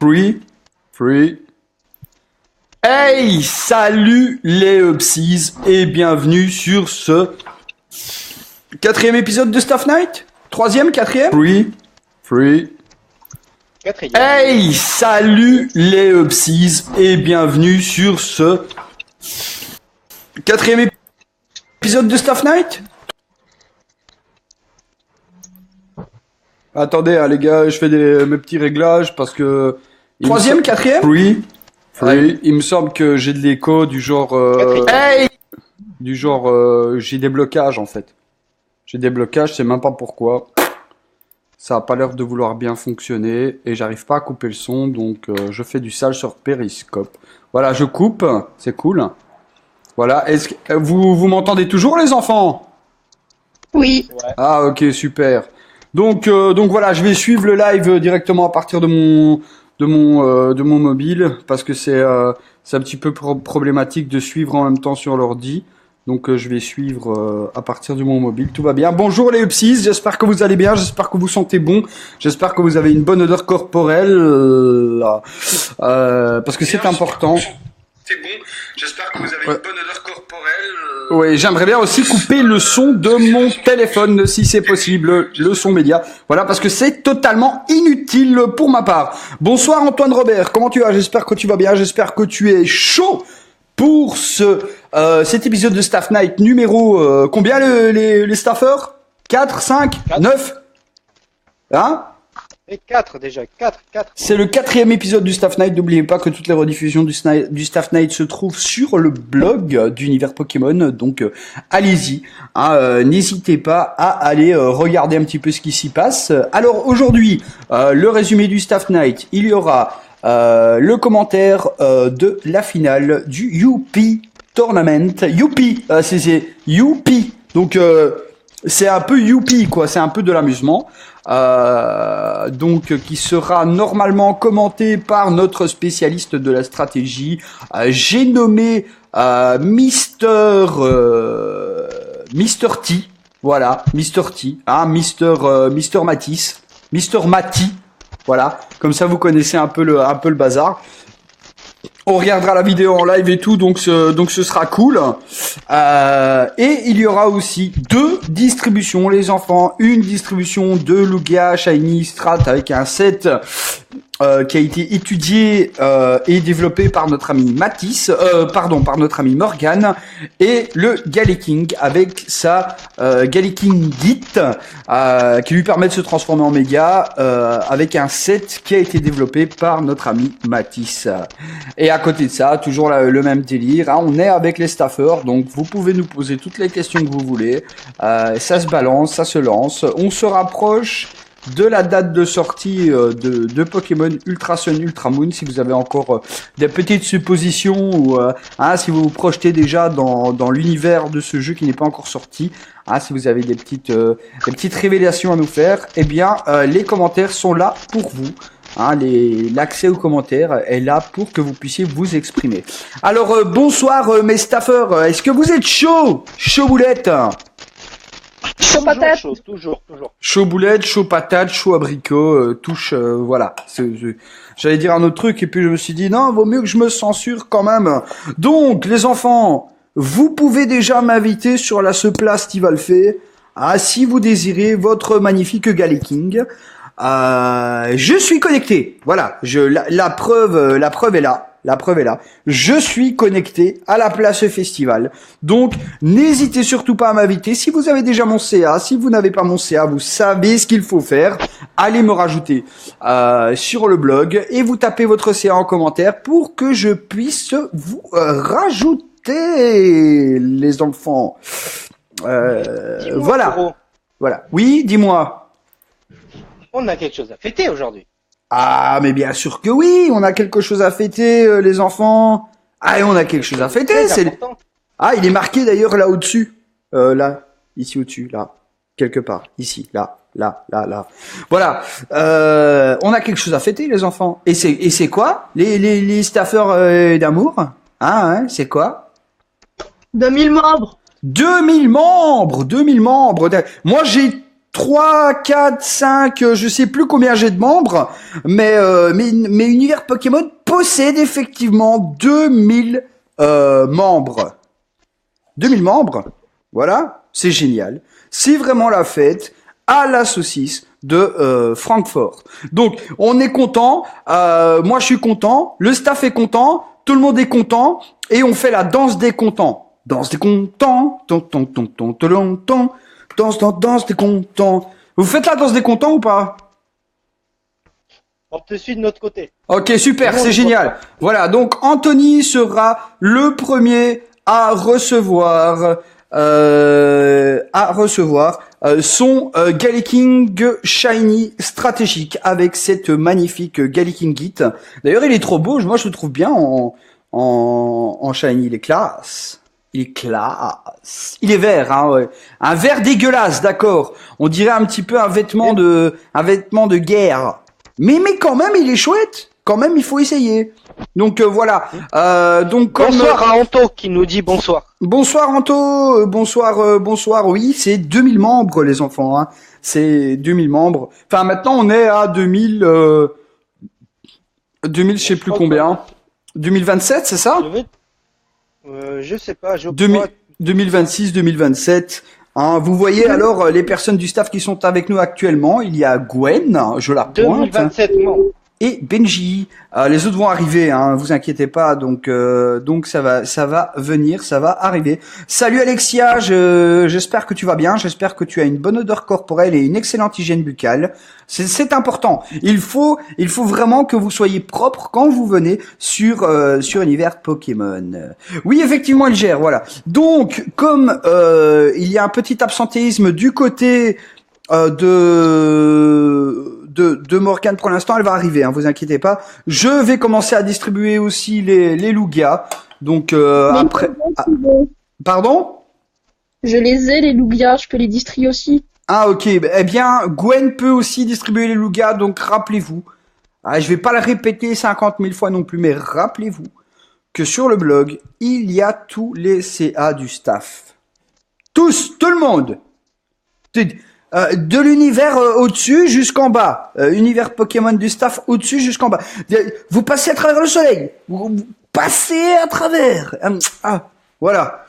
Free, free. Hey, salut les Upsies et bienvenue sur ce 4e épisode de Staff Night. 3e, 4e. Free, free. 4e. Hey, salut les Upsies et bienvenue sur ce 4e épisode de Staff Night. Attendez, hein, les gars, je fais mes petits réglages parce que... 3e, 4e. Free. Free. Il me semble que j'ai de l'écho du genre... Hey, j'ai des blocages en fait. J'ai des blocages, je sais même pas pourquoi. Ça a pas l'air de vouloir bien fonctionner et j'arrive pas à couper le son, donc je fais du sale sur Periscope. Voilà, je coupe, c'est cool. Voilà, est-ce que vous m'entendez toujours les enfants? Oui. Ouais. Ah ok, super. Donc voilà, je vais suivre le live directement à partir de mon mobile parce que c'est un petit peu problématique de suivre en même temps sur l'ordi. Donc je vais suivre à partir de mon mobile, tout va bien. Bonjour les Upsies, j'espère que vous allez bien, j'espère que vous sentez bon, j'espère que vous avez une bonne odeur corporelle parce que c'est important. C'est bon, j'espère que vous avez une bonne odeur corporelle. Oui, j'aimerais bien aussi couper le son de mon téléphone si c'est possible, le son média. Voilà, parce que c'est totalement inutile pour ma part. Bonsoir Antoine Robert, comment tu vas? J'espère que tu vas bien, j'espère que tu es chaud pour cet épisode de Staff Night numéro... combien les staffers? 4, 5, 9? Hein? Et 4 déjà, 4. C'est le 4e épisode du Staff Night. N'oubliez pas que toutes les rediffusions du Staff Night se trouvent sur le blog d'Univers Pokémon. Donc allez-y, hein, n'hésitez pas à aller regarder un petit peu ce qui s'y passe. Alors aujourd'hui, le résumé du Staff Night, il y aura le commentaire de la finale du Youpi Tournament. Youpi, c'est Youpi. Donc c'est un peu Youpi quoi, c'est un peu de l'amusement. Donc qui sera normalement commenté par notre spécialiste de la stratégie. J'ai nommé Mister T. Voilà, Mister T, hein, Mister Matisse, Mister Mati. Voilà, comme ça vous connaissez un peu le bazar. On regardera la vidéo en live et tout, donc ce sera cool. Et il y aura aussi 2 distributions, les enfants. Une distribution de Lugia Shiny Strat avec un set qui a été étudié et développé par notre ami Matisse, par notre ami Morgan, et le Galeking avec sa Galeking Git qui lui permet de se transformer en méga avec un set qui a été développé par notre ami Matisse. Et à côté de ça, toujours le même délire, hein, on est avec les staffers, donc vous pouvez nous poser toutes les questions que vous voulez, ça se balance, ça se lance, on se rapproche de la date de sortie de Pokémon Ultra Sun, Ultra Moon, si vous avez encore des petites suppositions ou si vous vous projetez déjà dans l'univers de ce jeu qui n'est pas encore sorti, si vous avez des petites révélations à nous faire, eh bien les commentaires sont là pour vous. L'accès aux commentaires est là pour que vous puissiez vous exprimer. Alors bonsoir mes staffers, est-ce que vous êtes chaud boulette? Chaud patate. Toujours. Chaud boulette, chaud patate, chaud abricot, touche, voilà. J'allais dire un autre truc et puis je me suis dit non, vaut mieux que je me censure quand même. Donc les enfants, vous pouvez déjà m'inviter sur la Place Stivalfé, si vous désirez votre magnifique Galeking. Je suis connecté. Voilà, la preuve est là. La preuve est là. Je suis connecté à la place festival. Donc, n'hésitez surtout pas à m'inviter. Si vous avez déjà mon CA, si vous n'avez pas mon CA, vous savez ce qu'il faut faire. Allez me rajouter sur le blog et vous tapez votre CA en commentaire pour que je puisse vous rajouter, les enfants. Voilà. Gros, Voilà. Oui, dis-moi. on a quelque chose à fêter aujourd'hui. Ah, mais bien sûr que oui, on a quelque chose à fêter, les enfants. Ah, et on a quelque chose à fêter. Important. Ah, il est marqué d'ailleurs là au-dessus. Là, ici au-dessus, là, quelque part, ici, là. Voilà. On a quelque chose à fêter, les enfants. Et c'est quoi les staffers d'amour? C'est quoi? 2000 membres. 2000 membres. Moi, j'ai 3, 4, 5, je sais plus combien j'ai de membres, mais Univers Pokémon possède effectivement 2000 membres. 2000 membres, voilà, c'est génial. C'est vraiment la fête à la saucisse de Francfort. Donc, on est content, moi je suis content, le staff est content, tout le monde est content, et on fait la danse des contents. Danse des contents, ton, danse des contents. Vous faites la danse des contents ou pas? On te suit de notre côté. Ok, super, Bon, c'est génial. Voilà, donc Anthony sera le premier à recevoir son Galaking Shiny stratégique avec cette magnifique Galaking Git. D'ailleurs, il est trop beau, moi je le trouve bien en Shiny, il est classe. Il est classe. Il est vert, hein, ouais. Un vert dégueulasse, d'accord. On dirait un petit peu un vêtement de guerre. Mais quand même, il est chouette. Quand même, il faut essayer. Donc voilà. Donc comme Bonsoir à Anto qui nous dit bonsoir. bonsoir Anto, bonsoir. Oui, c'est 2000 membres les enfants. Hein. C'est 2000 membres. Enfin maintenant, on est à 2000. 2000, je sais plus combien. 2027, c'est ça? Je sais pas, je 2026, 2027. Hein, vous voyez alors les personnes du staff qui sont avec nous actuellement. Il y a Gwen, je la pointe. 2027 membres. Et Benji. Les autres vont arriver, hein, vous inquiétez pas. Donc ça va venir, ça va arriver. Salut Alexia, j'espère que tu vas bien. J'espère que tu as une bonne odeur corporelle et une excellente hygiène buccale. C'est important. Il faut vraiment que vous soyez propre quand vous venez sur Univers Pokémon. Oui, effectivement, il gère. Voilà. Donc, comme il y a un petit absentéisme du côté de Morgane pour l'instant, elle va arriver, hein, vous inquiétez pas. Je vais commencer à distribuer aussi les Lugia. Donc après pardon? Je les ai, les Lugia, je peux les distribuer aussi. Ah ok, eh bien Gwen peut aussi distribuer les Lugia, donc rappelez-vous. Ah, je vais pas le répéter 50 000 fois non plus, mais rappelez-vous que sur le blog, il y a tous les CA du staff. Tous, tout le monde. De l'univers au-dessus jusqu'en bas. Univers Pokémon du staff au-dessus jusqu'en bas. Vous passez à travers le soleil. Vous passez à travers. Voilà.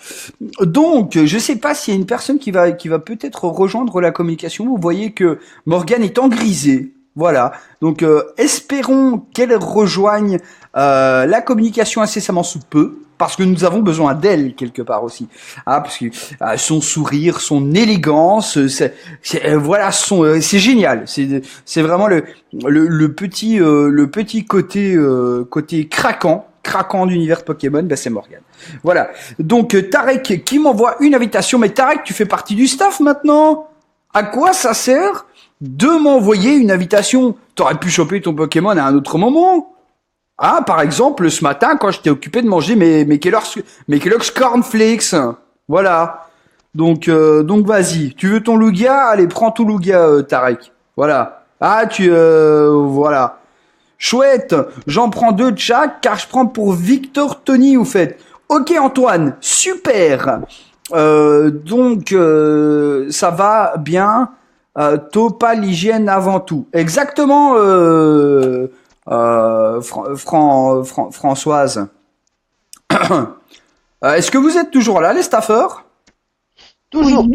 Donc, je sais pas s'il y a une personne qui va peut-être rejoindre la communication. Vous voyez que Morgane est en grisé. Voilà. Donc, espérons qu'elle rejoigne la communication incessamment sous peu. Parce que nous avons besoin d'elle quelque part aussi, parce que son sourire, son élégance, voilà, c'est génial. C'est vraiment le petit côté craquant d'univers Pokémon, c'est Morgane. Voilà. Donc Tarek qui m'envoie une invitation, mais Tarek, tu fais partie du staff maintenant. À quoi ça sert de m'envoyer une invitation? T'aurais pu choper ton Pokémon à un autre moment. Ah, par exemple, ce matin, quand j'étais occupé de manger mes Kellogg's Cornflakes. Voilà. Donc vas-y. Tu veux ton Lugia? Allez, prends ton Lugia, Tarek. Voilà. Ah, voilà. Chouette. J'en prends 2 de chaque, car je prends pour Victor Tony, au fait. Ok, Antoine. Super. Donc, ça va bien. Topa l'hygiène avant tout. Exactement, Françoise. Est-ce que vous êtes toujours là, les staffeurs? Toujours.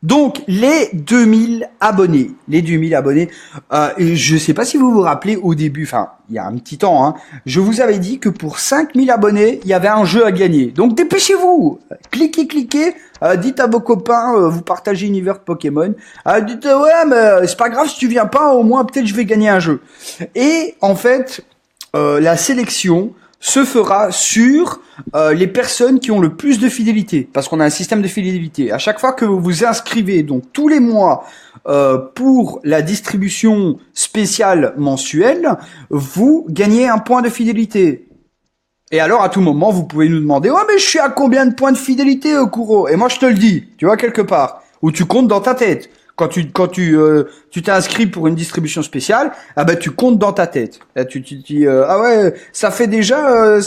Donc, les 2000 abonnés. Je sais pas si vous vous rappelez au début, enfin, il y a un petit temps, hein, je vous avais dit que pour 5000 abonnés, il y avait un jeu à gagner. Donc, dépêchez-vous. Cliquez. Dites à vos copains, vous partagez Univers Pokémon. Dites, ouais, mais c'est pas grave si tu viens pas, au moins, peut-être je vais gagner un jeu. Et, en fait, la sélection se fera sur les personnes qui ont le plus de fidélité, parce qu'on a un système de fidélité. À chaque fois que vous vous inscrivez, donc tous les mois, pour la distribution spéciale mensuelle, vous gagnez un point de fidélité. Et alors, à tout moment, vous pouvez nous demander, ouais, mais je suis à combien de points de fidélité, Kuro? Et moi, je te le dis, tu vois, quelque part, où tu comptes dans ta tête. Quand tu t'es inscrit pour une distribution spéciale, tu comptes dans ta tête. Là, tu dis ah ouais, ça fait déjà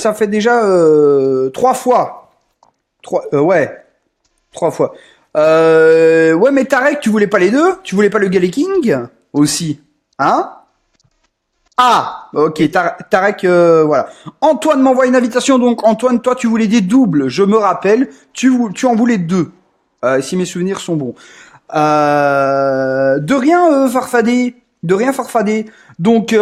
3 fois. 3 fois. Ouais, mais Tarek, tu voulais pas les deux? Tu voulais pas le Galley King aussi? Hein? Ah, ok, Tarek, voilà. Antoine m'envoie une invitation, donc Antoine, toi tu voulais des doubles, je me rappelle, tu en voulais deux, si mes souvenirs sont bons. De rien, Farfadé. Donc,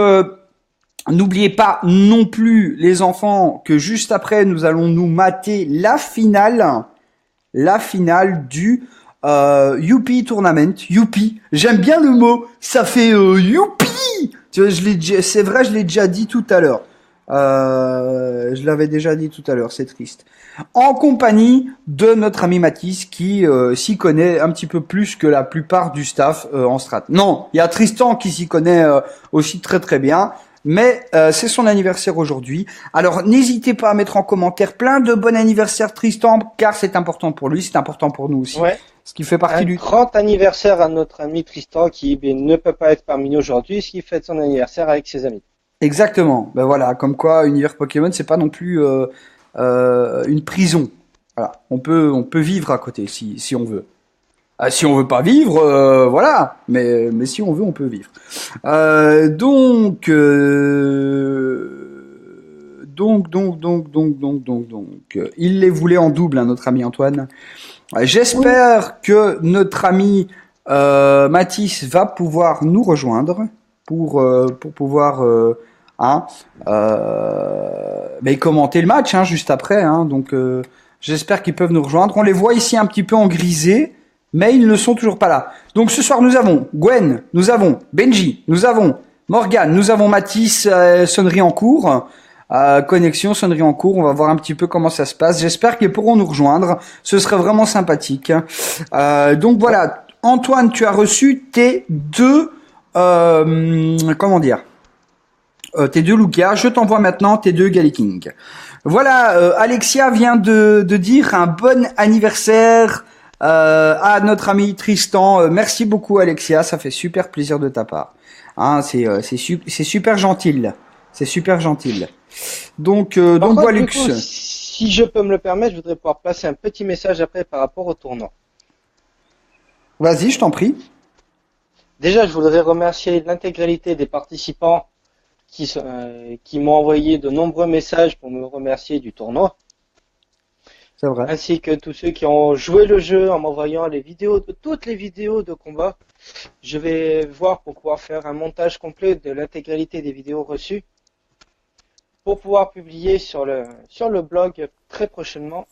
n'oubliez pas non plus, les enfants, que juste après, nous allons nous mater la finale du Youpi Tournament. Youpi, j'aime bien le mot, ça fait Youpi. Tu vois, c'est vrai, je l'ai déjà dit tout à l'heure. Je l'avais déjà dit tout à l'heure, c'est triste. En compagnie de notre ami Mathis qui s'y connaît un petit peu plus que la plupart du staff en strat. Non, il y a Tristan qui s'y connaît aussi très très bien. Mais c'est son anniversaire aujourd'hui. Alors n'hésitez pas à mettre en commentaire plein de bon anniversaire Tristan, car c'est important pour lui, c'est important pour nous aussi. Ouais. Ce qui fait partie du 30 anniversaire à notre ami Tristan qui ne peut pas être parmi nous aujourd'hui, ce qui fête son anniversaire avec ses amis. Exactement. Ben voilà, comme quoi univers Pokémon, c'est pas non plus une prison. Voilà, on peut vivre à côté si on veut. Si on veut pas vivre, voilà. Mais si on veut, on peut vivre. Donc, il les voulait en double, hein, notre ami Antoine. J'espère que notre ami Mathis va pouvoir nous rejoindre pour pouvoir commenter le match juste après. Donc, j'espère qu'ils peuvent nous rejoindre. On les voit ici un petit peu en grisé, mais ils ne sont toujours pas là. Donc, ce soir, nous avons Gwen, nous avons Benji, nous avons Morgane, nous avons Mathis, sonnerie en cours. Connexion, sonnerie en cours, on va voir un petit peu comment ça se passe. J'espère qu'ils pourront nous rejoindre, ce serait vraiment sympathique. Donc voilà, Antoine, tu as reçu tes deux, tes deux Lugia. Je t'envoie maintenant tes deux Galley King. Voilà, Alexia vient de dire un bon anniversaire à notre ami Tristan. Merci beaucoup Alexia, ça fait super plaisir de ta part. C'est super gentil. C'est super gentil. Donc Boilux. Si je peux me le permettre, je voudrais pouvoir placer un petit message après par rapport au tournoi. Vas-y, je t'en prie. Déjà, je voudrais remercier l'intégralité des participants qui m'ont envoyé de nombreux messages pour me remercier du tournoi. C'est vrai. Ainsi que tous ceux qui ont joué le jeu en m'envoyant toutes les vidéos de combat. Je vais voir pour pouvoir faire un montage complet de l'intégralité des vidéos reçues, pour pouvoir publier sur le blog très prochainement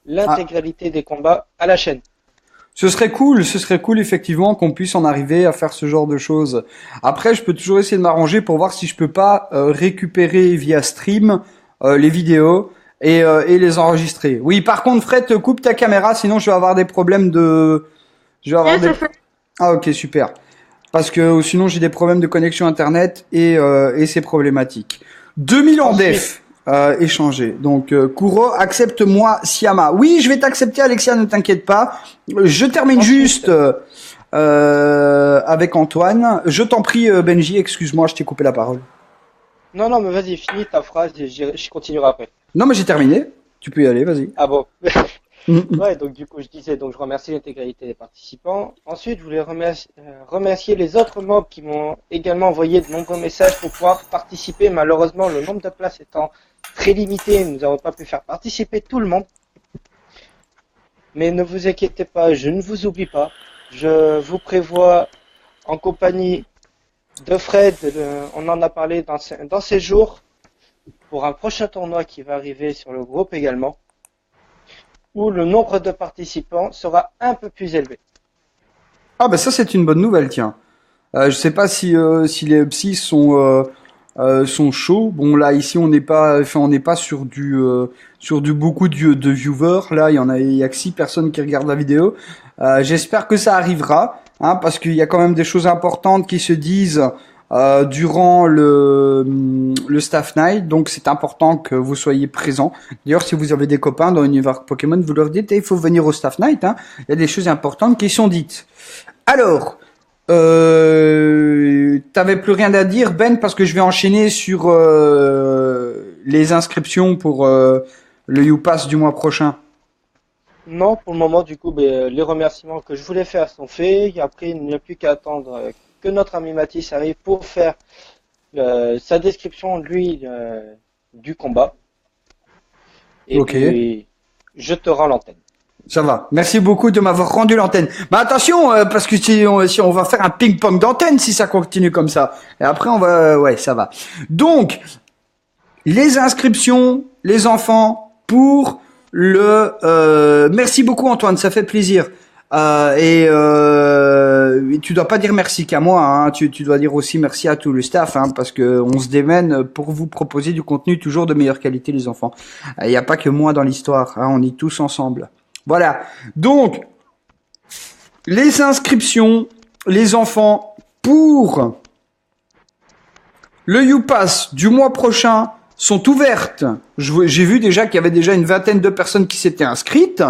l'intégralité des combats à la chaîne. Ce serait cool effectivement qu'on puisse en arriver à faire ce genre de choses. Après, je peux toujours essayer de m'arranger pour voir si je peux pas récupérer via stream les vidéos et les enregistrer. Oui, par contre, Fred, coupe ta caméra, sinon je vais avoir des problèmes de... Ah ok, super. Parce que sinon j'ai des problèmes de connexion internet et c'est problématique. 2000 en def échangé. Donc Kuro, accepte-moi Siama. Oui, je vais t'accepter Alexia, ne t'inquiète pas. Je termine juste avec Antoine. Je t'en prie Benji, excuse-moi, je t'ai coupé la parole. Non, mais vas-y, finis ta phrase et je continuerai après. Non, mais j'ai terminé. Tu peux y aller, vas-y. Ah bon. Ouais, donc du coup, je remercie l'intégralité des participants. Ensuite, je voulais remercier les autres mobs qui m'ont également envoyé de nombreux messages pour pouvoir participer. Malheureusement, le nombre de places étant très limité, nous n'avons pas pu faire participer tout le monde. Mais ne vous inquiétez pas, je ne vous oublie pas. Je vous prévois en compagnie de Fred, on en a parlé dans ces jours, pour un prochain tournoi qui va arriver sur le groupe également, où le nombre de participants sera un peu plus élevé. Ah bah ça c'est une bonne nouvelle, tiens. Je sais pas si les psys sont chauds. Bon là ici on n'est pas sur du beaucoup de viewers. Là il y a que 6 personnes qui regardent la vidéo. J'espère que ça arrivera, parce qu'il y a quand même des choses importantes qui se disent durant le Staff Night, donc c'est important que vous soyez présents. D'ailleurs, si vous avez des copains dans l'univers Pokémon, vous leur dites il faut venir au Staff Night. Il y a des choses importantes qui sont dites. Alors, t'avais plus rien à dire, Ben, parce que je vais enchaîner sur les inscriptions pour le YouPass du mois prochain. Non, pour le moment, du coup, les remerciements que je voulais faire sont faits. Et après, il n'y a plus qu'à attendre que notre ami Mathis arrive pour faire sa description, lui, du combat. Et Ok. puis, je te rends l'antenne. Ça va. Merci beaucoup de m'avoir rendu l'antenne. Mais attention, parce que si on va faire un ping-pong d'antenne si ça continue comme ça. Et après, on va... ouais, ça va. Donc, les inscriptions, les enfants, pour le... merci beaucoup Antoine, ça fait plaisir. Et tu dois pas dire merci qu'à moi, hein. Tu dois dire aussi merci à tout le staff, hein, parce que on se démène pour vous proposer du contenu toujours de meilleure qualité, les enfants. Il n'y a pas que moi dans l'histoire, hein, on est tous ensemble. Voilà. Donc, les inscriptions, les enfants, pour le YouPass du mois prochain sont ouvertes. J'ai vu déjà qu'il y avait déjà une vingtaine de personnes qui s'étaient inscrites,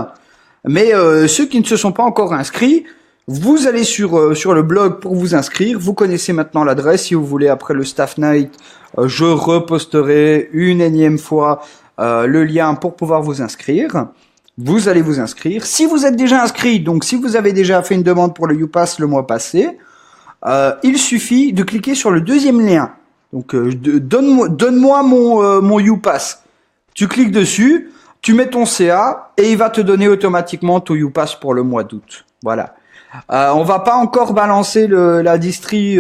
mais ceux qui ne se sont pas encore inscrits, vous allez sur le blog pour vous inscrire. Vous connaissez maintenant l'adresse. Si vous voulez, après le Staff Night, je reposterai une énième fois le lien pour pouvoir vous inscrire. Vous allez vous inscrire. Si vous êtes déjà inscrit, donc si vous avez déjà fait une demande pour le YouPass le mois passé, il suffit de cliquer sur le deuxième lien. Donc donne-moi mon YouPass. Tu cliques dessus, tu mets ton CA et il va te donner automatiquement ton YouPass pour le mois d'août. Voilà. On va pas encore balancer la distri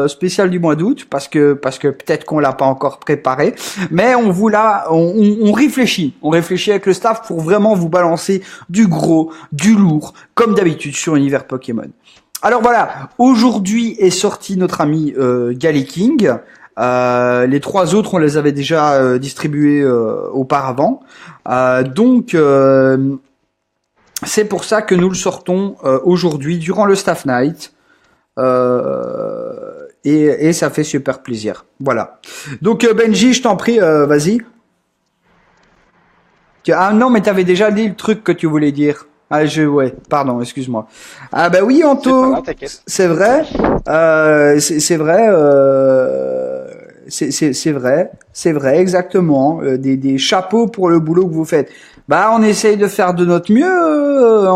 spéciale du mois d'août parce que peut-être qu'on l'a pas encore préparé, mais on réfléchit avec le staff pour vraiment vous balancer du gros, du lourd, comme d'habitude sur Univers Pokémon. Alors voilà, aujourd'hui est sorti notre ami Galley King. Les trois autres, on les avait déjà distribués auparavant. Donc c'est pour ça que nous le sortons aujourd'hui durant le Staff Night. Et ça fait super plaisir. Voilà. Donc Benji, je t'en prie, vas-y. Ah non, mais t'avais déjà dit le truc que tu voulais dire. Ah ouais, pardon, excuse-moi. Ah bah oui, C'est pas Anto, grave, t'inquiète. c'est vrai, c'est vrai, c'est vrai, exactement. Des chapeaux pour le boulot que vous faites. Bah, on essaye de faire de notre mieux,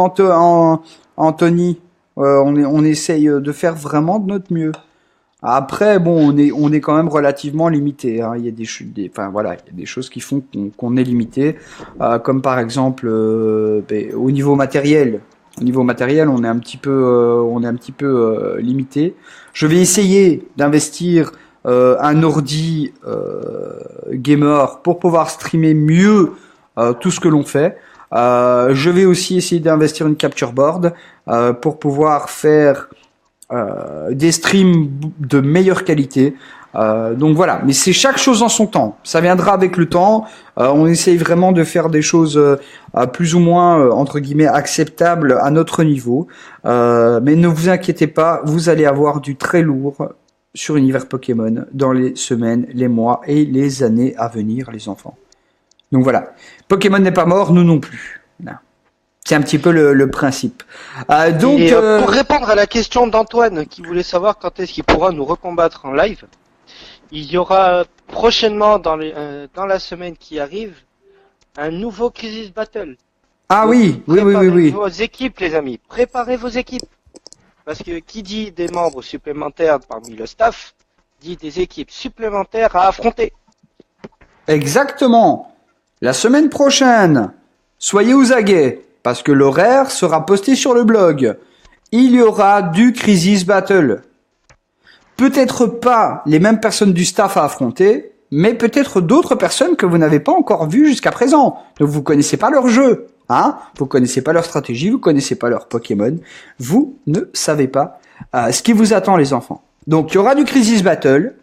Anthony. On essaye de faire vraiment de notre mieux. Après, bon, on est quand même relativement limité, hein. Il y a enfin voilà, il y a des choses qui font qu'on est limité, comme par exemple, au niveau matériel. Au niveau matériel, on est un petit peu limité. Je vais essayer d'investir un ordi gamer pour pouvoir streamer mieux tout ce que l'on fait. Je vais aussi essayer d'investir une capture board pour pouvoir faire des streams de meilleure qualité. Donc voilà, mais c'est chaque chose en son temps. Ça viendra avec le temps. On essaye vraiment de faire des choses plus ou moins entre guillemets acceptables à notre niveau. Mais ne vous inquiétez pas, vous allez avoir du très lourd sur Univers Pokémon dans les semaines, les mois et les années à venir, les enfants. Donc voilà, Pokémon n'est pas mort, nous non plus. Voilà. C'est un petit peu le principe. Donc, Et pour répondre à la question d'Antoine qui voulait savoir quand est-ce qu'il pourra nous recombattre en live, il y aura prochainement dans la semaine qui arrive un nouveau Crisis Battle. ah Donc, oui, oui. préparez vos équipes, les amis. Préparez vos équipes. Parce que qui dit des membres supplémentaires parmi le staff, dit des équipes supplémentaires à affronter. Exactement. La semaine prochaine, soyez aux aguets, parce que l'horaire sera posté sur le blog. Il y aura du Crisis Battle. Peut-être pas les mêmes personnes du staff à affronter, mais peut-être d'autres personnes que vous n'avez pas encore vues jusqu'à présent. Donc vous connaissez pas leur jeu, hein? Vous connaissez pas leur stratégie, vous connaissez pas leur Pokémon. Vous ne savez pas ce qui vous attend, les enfants. Donc il y aura du Crisis Battle,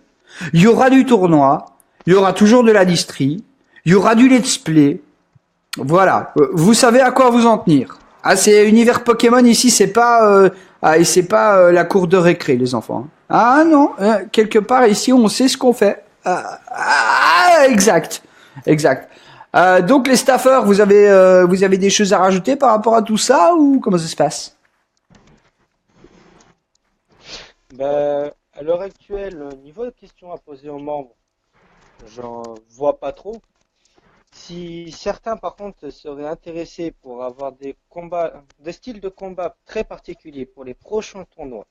il y aura du tournoi, il y aura toujours de la distri, il y aura du let's play. Voilà, vous savez à quoi vous en tenir. Ah, c'est Univers Pokémon ici, c'est pas la cour de récré, les enfants. Ah non, quelque part ici on sait ce qu'on fait. Exact, exact. Donc les staffers, vous avez des choses à rajouter par rapport à tout ça ou comment ça se passe? À l'heure actuelle, au niveau de questions à poser aux membres, j'en vois pas trop. Si certains, par contre, seraient intéressés pour avoir des combats, des styles de combat très particuliers pour les prochains tournois,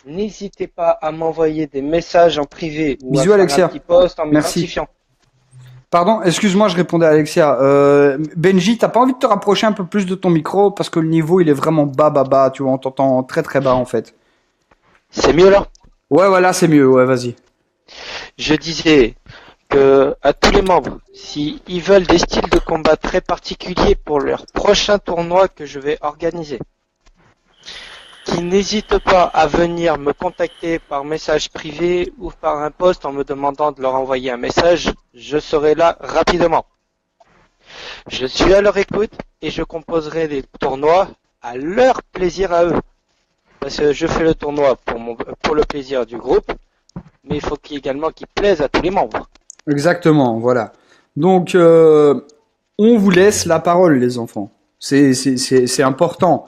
n'hésitez pas à m'envoyer des messages en privé ou à Bisous faire un Alexia. petit post en Merci. m'identifiant. Pardon, excuse-moi, je répondais à Alexia. Benji, t'as pas envie de te rapprocher un peu plus de ton micro parce que le niveau il est vraiment bas, tu vois, on t'entend très très bas en fait. C'est mieux là? Ouais, voilà, c'est mieux, ouais, vas-y. Je disais que à tous les membres, s'ils veulent des styles de combat très particuliers pour leur prochain tournoi que je vais organiser, qu'ils n'hésitent pas à venir me contacter par message privé ou par un post en me demandant de leur envoyer un message, je serai là rapidement. Je suis à leur écoute et je composerai des tournois à leur plaisir à eux. Parce que je fais le tournoi pour le plaisir du groupe, mais il faut également qu'il plaise à tous les membres. Exactement, voilà. Donc, on vous laisse la parole, les enfants. C'est important.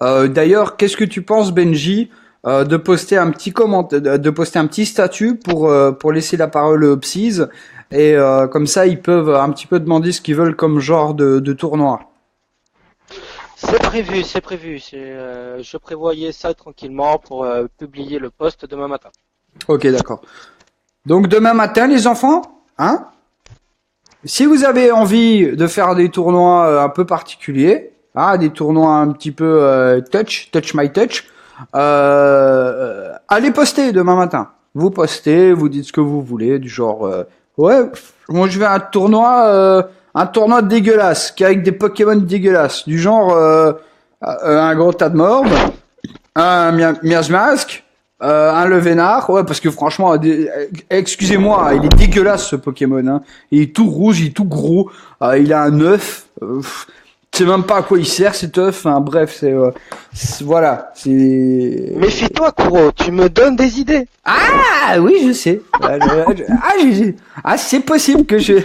D'ailleurs, qu'est-ce que tu penses, Benji, de poster un petit de poster un petit statut pour laisser la parole aux psys et comme ça, ils peuvent un petit peu demander ce qu'ils veulent comme genre de tournoi. C'est prévu, c'est prévu. Je prévoyais ça tranquillement pour publier le post demain matin. Ok, d'accord. Donc demain matin, les enfants, hein? Si vous avez envie de faire des tournois un peu particuliers, hein, des tournois un petit peu touch my touch, allez poster demain matin. Vous postez, vous dites ce que vous voulez, du genre, ouais, moi je vais à un tournoi dégueulasse, qui avec des Pokémon dégueulasses, du genre un gros tas de morbes, un Miasmask, un Levénard, ouais, parce que franchement, excusez-moi, il est dégueulasse ce Pokémon, hein. Il est tout rouge, il est tout gros, il a un œuf, je sais même pas à quoi il sert cet œuf, hein. Bref, voilà, c'est... Méfie-toi, Kuro, tu me donnes des idées. Ah oui, je sais. C'est possible que je...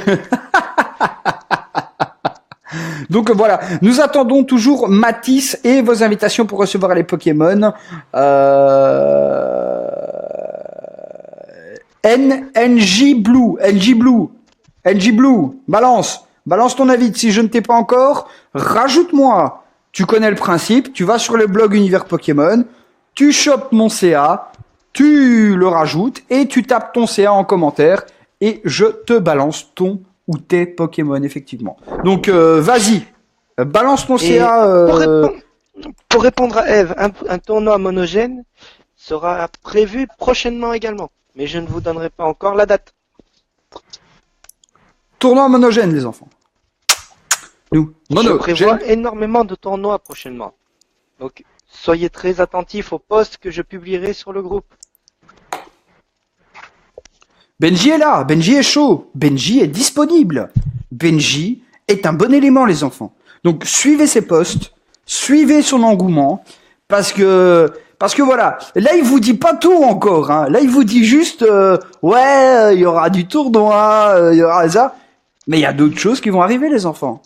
Donc voilà, nous attendons toujours Matisse et vos invitations pour recevoir les Pokémon. NG Blue, balance ton avis. Si je ne t'ai pas encore, rajoute-moi. Tu connais le principe, tu vas sur le blog Univers Pokémon, tu chopes mon CA, tu le rajoutes et tu tapes ton CA en commentaire et je te balance ton ou tes Pokémon, effectivement. Donc, vas-y, balance ton CA. Pour répondre à Eve, un tournoi monogène sera prévu prochainement également, mais je ne vous donnerai pas encore la date. Tournoi monogène, les enfants. Nous, je prévois énormément de tournois prochainement. Donc, soyez très attentifs aux posts que je publierai sur le groupe. Benji est là, Benji est chaud, Benji est disponible. Benji est un bon élément, les enfants. Donc, suivez ses posts, suivez son engouement, parce que voilà, là il vous dit pas tout encore, hein. Là il vous dit juste, ouais, il y aura du tournoi, il y aura ça, mais il y a d'autres choses qui vont arriver, les enfants.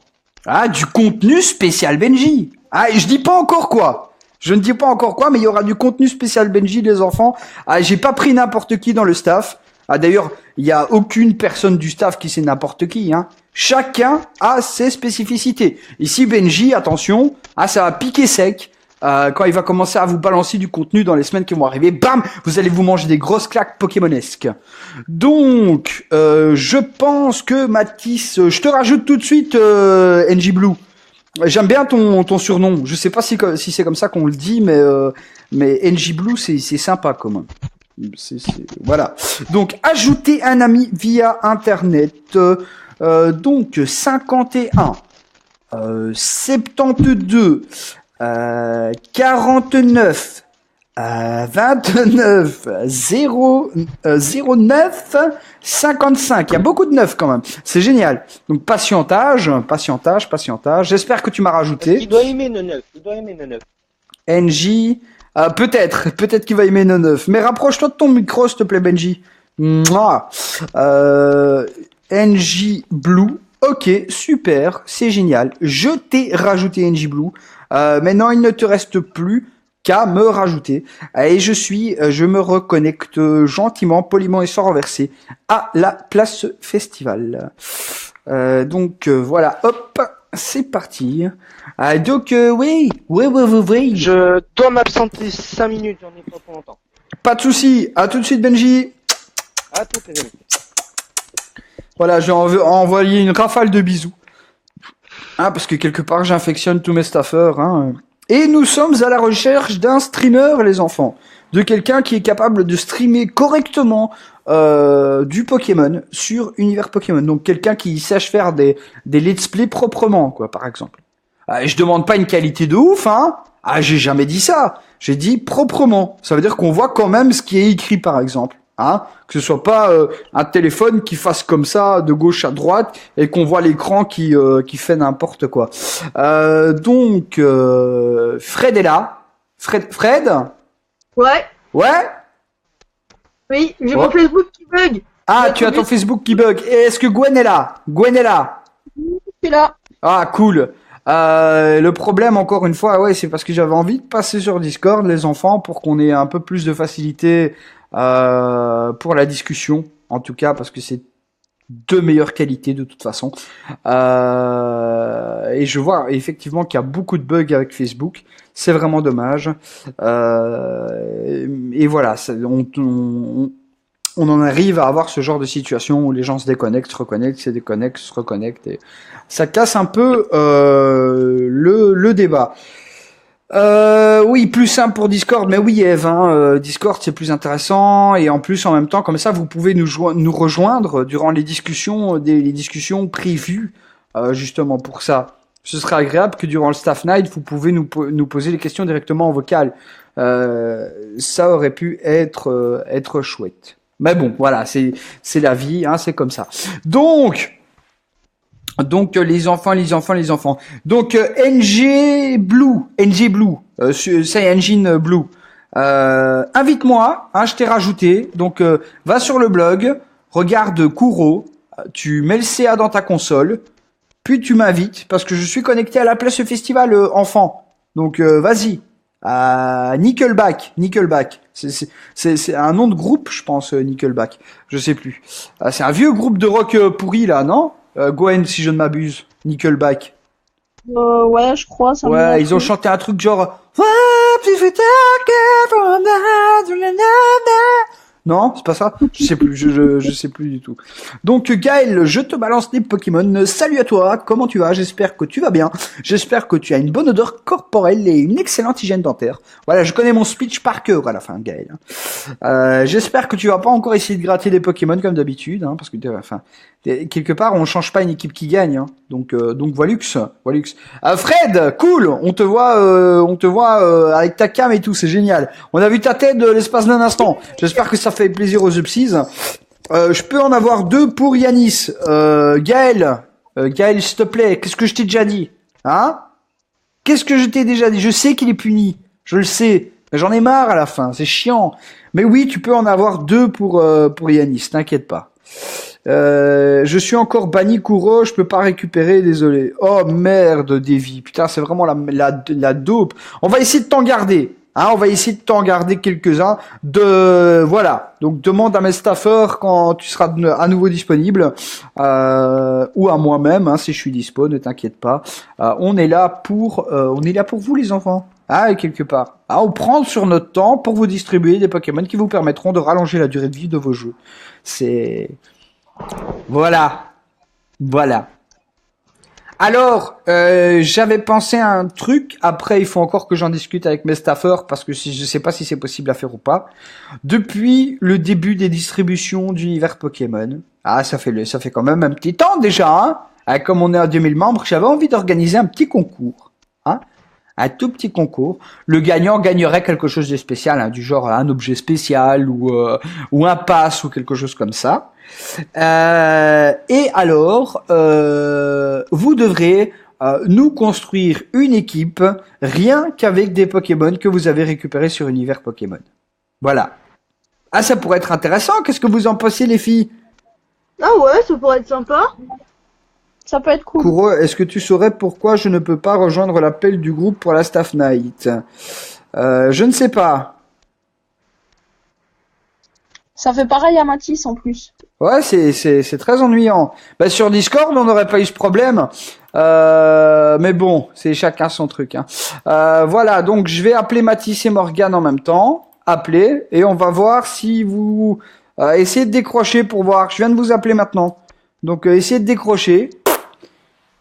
Ah, du contenu spécial Benji. Ah, et je dis pas encore quoi. Je ne dis pas encore quoi, mais il y aura du contenu spécial Benji, les enfants. Ah, j'ai pas pris n'importe qui dans le staff. Ah, d'ailleurs, il y a aucune personne du staff qui sait n'importe qui, hein. Chacun a ses spécificités. Ici, Benji, attention, ça va piquer sec. Quand il va commencer à vous balancer du contenu dans les semaines qui vont arriver, bam, vous allez vous manger des grosses claques pokémonesques. Donc, je pense que Matisse, je te rajoute tout de suite NG Blue. J'aime bien ton surnom. Je sais pas si c'est comme ça qu'on le dit, mais NG Blue c'est sympa quand même. Voilà. Donc, ajouter un ami via internet. Donc 51 72 49 29 09 55. Il y a beaucoup de 9 quand même. C'est génial. Donc patientage. J'espère que tu m'as rajouté. Il doit aimer le 9. NJ. Peut-être qu'il va aimer le 9. Mais rapproche-toi de ton micro, s'il te plaît, Benji. Mouah. NJ Blue. Ok, super, c'est génial. Je t'ai rajouté NJ Blue. Maintenant, il ne te reste plus qu'à me rajouter. Et je me reconnecte gentiment, poliment et sans renverser à la place festival. Donc voilà, hop, c'est parti. Donc oui. Je dois m'absenter 5 minutes, j'en ai pas pour longtemps. Pas de souci. À tout de suite, Benji. À toutes les amis. Voilà, j'ai envoyé une rafale de bisous. Parce que quelque part, j'infectionne tous mes staffeurs. Et nous sommes à la recherche d'un streamer, les enfants. De quelqu'un qui est capable de streamer correctement du Pokémon sur Univers Pokémon. Donc quelqu'un qui sache faire des let's play proprement, quoi, par exemple. Je demande pas une qualité de ouf, j'ai jamais dit ça. J'ai dit proprement. Ça veut dire qu'on voit quand même ce qui est écrit, par exemple. Que ce soit pas un téléphone qui fasse comme ça de gauche à droite et qu'on voit l'écran qui fait n'importe quoi. Donc Fred est là. Fred Ouais, Ouais. oui, j'ai Ouais. mon Facebook qui bug. Tu as ton Facebook qui bug. Et est-ce que Gwen est là? C'est là. Cool. Le problème, encore une fois, c'est parce que j'avais envie de passer sur Discord, les enfants, pour qu'on ait un peu plus de facilité pour la discussion, en tout cas, parce que c'est de meilleure qualité de toute façon. Et je vois effectivement qu'il y a beaucoup de bugs avec Facebook. C'est vraiment dommage. Et voilà, on en arrive à avoir ce genre de situation où les gens se déconnectent, se reconnectent, se déconnectent, se reconnectent. Et ça casse un peu le débat. Oui, plus simple pour Discord, mais oui, Eve, Discord c'est plus intéressant et en plus en même temps comme ça vous pouvez nous rejoindre durant les discussions, les discussions prévues justement pour ça. Ce serait agréable que durant le Staff Night vous pouvez nous poser les questions directement en vocal. Ça aurait pu être chouette. Mais bon, voilà, c'est la vie, c'est comme ça. Donc les enfants. Donc NG Blue, CyEngine Blue. Invite-moi, je t'ai rajouté. Donc va sur le blog, regarde Kuro, tu mets le CA dans ta console, puis tu m'invites parce que je suis connecté à la place festival enfant. Donc vas-y. Nickelback. C'est un nom de groupe, je pense, Nickelback. Je sais plus. C'est un vieux groupe de rock pourri là, non? Gwen, si je ne m'abuse. Nickelback. Ouais, je crois. Ça Ouais, ils ont chanté un truc genre. What if we take it from now to another? Non, c'est pas ça. Je sais plus. Je sais plus du tout. Donc Gaël, je te balance les Pokémon. Salut à toi. Comment tu vas? J'espère que tu vas bien. J'espère que tu as une bonne odeur corporelle et une excellente hygiène dentaire. Voilà, je connais mon speech par cœur à la fin, Gaël. J'espère que tu vas pas encore essayer de gratter des Pokémon comme d'habitude, parce que quelque part on change pas une équipe qui gagne, donc Voilux. Fred, cool, on te voit avec ta cam et tout, c'est génial. On a vu ta tête l'espace d'un instant. J'espère que ça fait plaisir aux Upsies. Je peux en avoir 2 pour Yanis. Gaël, s'il te plaît, qu'est-ce que je t'ai déjà dit, Qu'est-ce que je t'ai déjà dit? Je sais qu'il est puni, je le sais. J'en ai marre à la fin, c'est chiant. Mais oui, tu peux en avoir 2 pour Yanis, t'inquiète pas. Je suis encore banni Kuro, je peux pas récupérer, désolé. Oh merde, Davy, putain, c'est vraiment la dope. On va essayer de t'en garder. On va essayer de t'en garder quelques-uns. Voilà. Donc demande à mes staffeurs quand tu seras à nouveau disponible, ou à moi-même, si je suis dispo, ne t'inquiète pas. On est là pour vous les enfants. Et quelque part. On prend sur notre temps pour vous distribuer des Pokémon qui vous permettront de rallonger la durée de vie de vos jeux. Voilà. Alors, j'avais pensé à un truc. Après, il faut encore que j'en discute avec mes staffeurs parce que je sais pas si c'est possible à faire ou pas. Depuis le début des distributions d'univers Pokémon, ça fait quand même un petit temps déjà. Comme on est à 2000 membres, j'avais envie d'organiser un petit concours. Un tout petit concours. Le gagnant gagnerait quelque chose de spécial, du genre un objet spécial ou un pass ou quelque chose comme ça. Et alors, vous devrez nous construire une équipe rien qu'avec des Pokémon que vous avez récupérés sur Univers Pokémon. Voilà. Ça pourrait être intéressant. Qu'est-ce que vous en pensez, les filles? Ah ouais, ça pourrait être sympa. Ça peut être cool. Kuro, est-ce que tu saurais pourquoi je ne peux pas rejoindre l'appel du groupe pour la Staff Night? Je ne sais pas. Ça fait pareil à Mathis en plus. Ouais, c'est très ennuyant. Bah, sur Discord, on n'aurait pas eu ce problème. Mais bon, c'est chacun son truc. Hein. Voilà, donc je vais appeler Mathis et Morgane en même temps. Appeler, et on va voir si vous... essayez de décrocher pour voir. Je viens de vous appeler maintenant. Donc essayez de décrocher.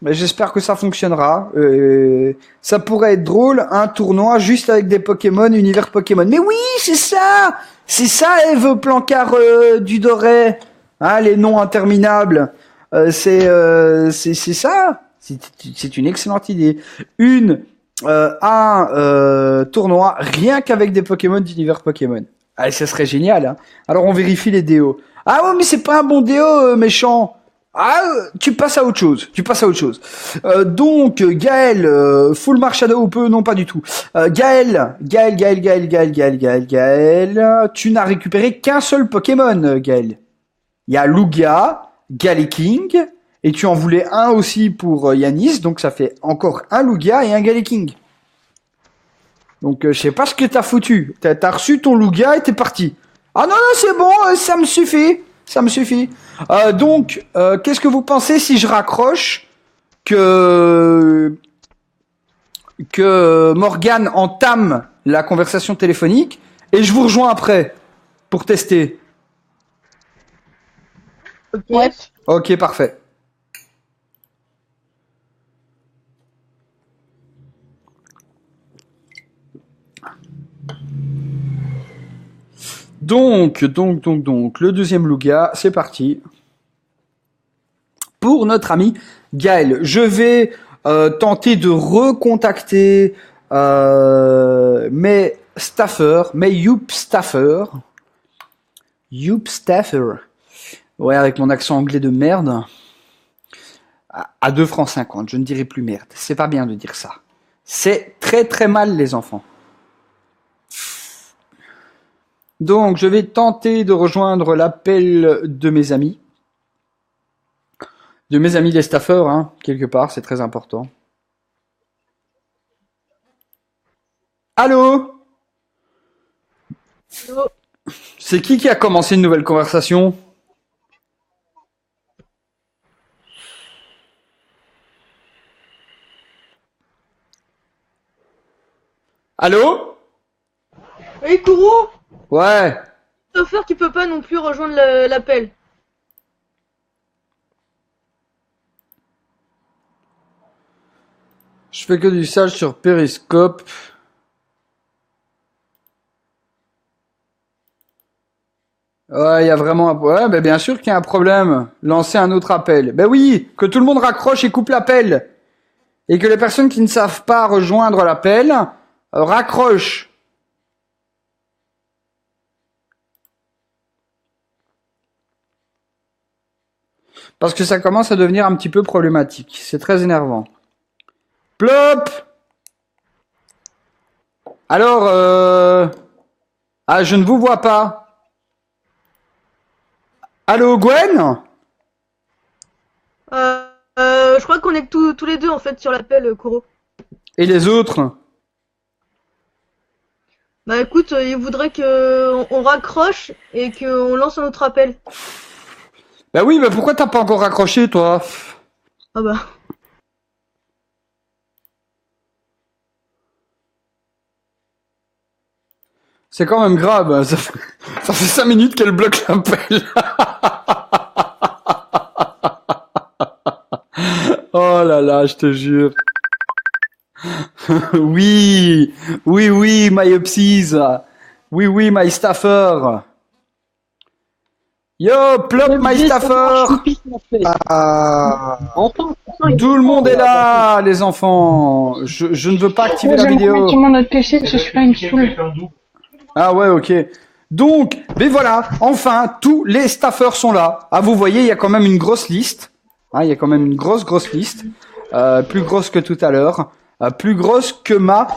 Mais j'espère que ça fonctionnera. Ça pourrait être drôle, un tournoi juste avec des Pokémon, univers Pokémon. Mais oui, c'est ça. C'est ça, Eve Plancard du Doré. Hein, les noms interminables. C'est ça. C'est une excellente idée. Un tournoi rien qu'avec des Pokémon d'univers Pokémon. Ah, ça serait génial. Hein. Alors on vérifie les déos. Ah ouais, mais c'est pas un bon déo méchant. Ah, tu passes à autre chose. Donc Gaël, full Marshadow ou peu, non pas du tout. Gaël, tu n'as récupéré qu'un seul Pokémon, Gaël. Il y a Lugia, Galeking, et tu en voulais un aussi pour Yanis, donc ça fait encore un Lugia et un Galeking. Donc je sais pas ce que t'as foutu. T'as reçu ton Lugia et t'es parti. Ah non, c'est bon, ça me suffit. Donc, qu'est-ce que vous pensez si je raccroche que Morgane entame la conversation téléphonique et je vous rejoins après pour tester? Ouais. Ok, parfait. Donc, le deuxième Lugia, c'est parti. Pour notre ami Gaël, je vais tenter de recontacter mes staffers, mes Youp staffers. Ouais, avec mon accent anglais de merde. À 2 francs 50, je ne dirai plus merde. C'est pas bien de dire ça. C'est très très mal, les enfants. Donc, je vais tenter de rejoindre l'appel de mes amis. De mes amis les staffers, hein, quelque part, c'est très important. Allô? Allô? C'est qui a commencé une nouvelle conversation? Allô? Oui, Kourou, Ouais. chauffeur qui peut pas non plus rejoindre l'appel. Je fais que du sage sur Periscope. Ouais, il y a vraiment un... Ouais, ben bien sûr qu'il y a un problème. Lancer un autre appel. Ben oui, que tout le monde raccroche et coupe l'appel. Et que les personnes qui ne savent pas rejoindre l'appel raccrochent. Parce que ça commence à devenir un petit peu problématique. C'est très énervant. Plop! Alors, ah, je ne vous vois pas. Allô, Gwen? Je crois qu'on est tous les deux en fait sur l'appel, Kourou. Et les autres? Bah écoute, il voudrait que on raccroche et qu'on lance un autre appel. Bah oui, mais pourquoi t'as pas encore raccroché, toi? Ah bah. C'est quand même grave. Hein. Ça fait 5 minutes qu'elle bloque l'appel. Oh là là, je te jure. Oui, myopsies. Oui, my staffer. Yo, plop, my staffer. Tout le monde est là, les enfants. Je ne veux pas activer la vidéo. Tout le monde a PC, parce que celui-là, il me saoule. Ah ouais, ok. Donc, mais voilà, enfin, tous les staffers sont là. Ah, vous voyez, il y a quand même une grosse liste. Hein, il y a quand même une grosse liste. Plus grosse que tout à l'heure. Plus grosse que ma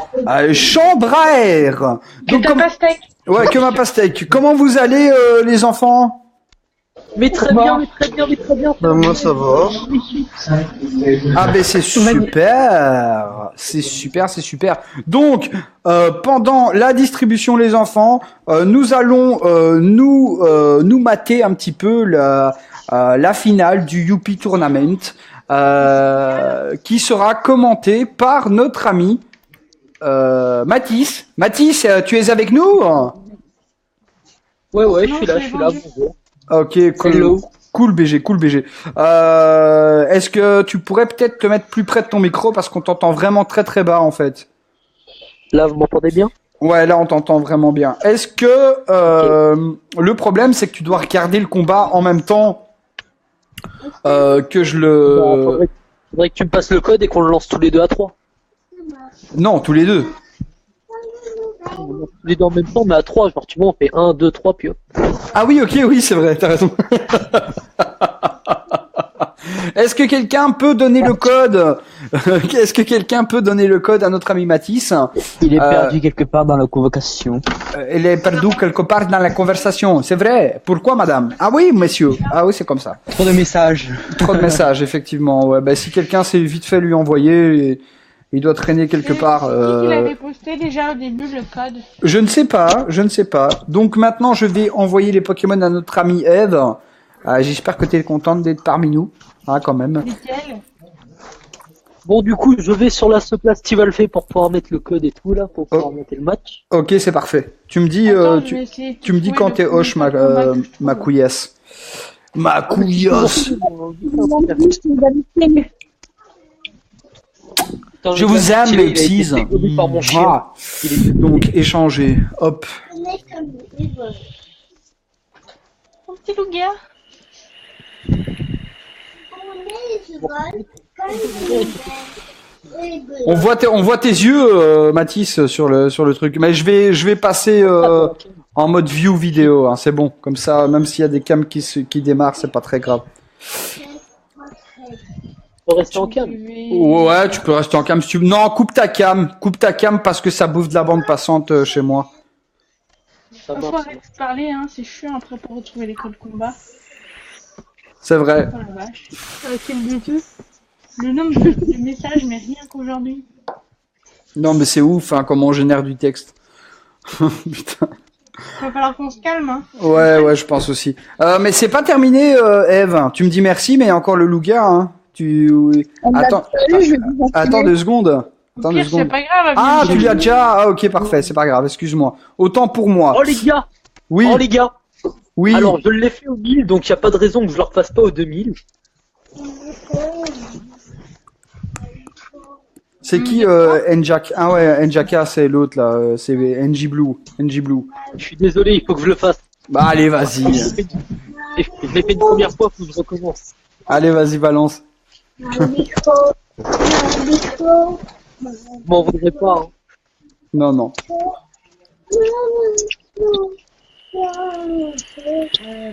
chambre à air. Que ta pastèque. Ouais, que ma pastèque. Comment vous allez, les enfants? Mais très bien, mais très bien, mais très bien. Ben, moi, ça va. Ah ben c'est super, c'est super, c'est super. Donc pendant la distribution les enfants, nous allons nous mater un petit peu la finale du Youpi Tournament qui sera commentée par notre ami Mathis. Mathis, tu es avec nous? Ouais, Non, je suis là, j'ai bonjour. Ok, cool. Hello. Cool BG, cool BG. Est-ce que tu pourrais peut-être te mettre plus près de ton micro parce qu'on t'entend vraiment très très bas en fait. Là, vous m'entendez bien? Ouais, là on t'entend vraiment bien. Est-ce que le problème c'est que tu dois regarder le combat en même temps que je le... Bon, faudrait que tu me passes le code et qu'on le lance tous les deux à 3. Non, tous les deux. On lance tous les deux en même temps, mais à 3, genre tu vois, on fait 1, 2, 3, puis hop. Ah oui, ok, oui, c'est vrai, t'as raison. Est-ce que quelqu'un peut donner le code? Est-ce que quelqu'un peut donner le code à notre ami Mathis? Il est perdu quelque part dans la convocation. Il est perdu quelque part dans la conversation. C'est vrai. Pourquoi, madame? Ah oui, monsieur. Ah oui, c'est comme ça. Trop de messages. Trop de messages, effectivement. Ouais, bah, si quelqu'un sait vite fait lui envoyer, il doit traîner quelque part. Il avait posté déjà au début le code. Je ne sais pas, je ne sais pas. Donc maintenant, je vais envoyer les Pokémon à notre amie Eve. J'espère que tu es contente d'être parmi nous, hein, quand même. Nickel. Bon, du coup, je vais sur la place Tivalfé pour pouvoir mettre le code et tout, là, pour pouvoir monter le match. Ok, c'est parfait. Tu me dis, Attends, je vais essayer de tu me dis trouver quand le t'es hoche, ma combat que je trouve. couillasse. Ma couillasse. Je vous aime, les petits. Par mon chien. Ah. Donc, échanger. Hop. Mon petit loup-gars. On voit tes yeux, Mathis, sur le truc. Mais je vais passer en mode view vidéo. Hein, c'est bon. Comme ça, même s'il y a des cams qui démarrent, c'est pas très grave. Faut rester en cam. Ouais, tu peux rester en cam si tu veux. Non, coupe ta cam parce que ça bouffe de la bande passante chez moi. Ça Faut marche. arrêter de parler, hein, c'est chiant après pour retrouver les codes combat. C'est vrai. Oh la vache. Quel Bluetooth. Le nombre de messages, mais rien qu'aujourd'hui. Non, mais c'est ouf, hein, comment on génère du texte. Putain. Va falloir qu'on se calme, hein. Ouais, je pense aussi. Mais c'est pas terminé, Eve. Tu me dis merci, mais il y a encore le loup-gars, hein. Attends 2 secondes. Attends 2 Pire, c'est secondes. pas grave. Ah, bien tu sûr. l'as déjà. Ah, ok, parfait, c'est pas grave. Excuse-moi. Autant pour moi. Oh les gars! Oui, Oh les gars! oui. Alors, je l'ai fait au 1000, donc il n'y a pas de raison que je le refasse pas au 2000. C'est qui Njak? Ah ouais, Njaka, c'est l'autre là. C'est NG Blue. NG Blue. Je suis désolé, il faut que je le fasse. Bah allez, vas-y. Je l'ai fait une première fois, faut que je recommence. Allez, vas-y, balance. M'en voudrais pas, hein. Non, non.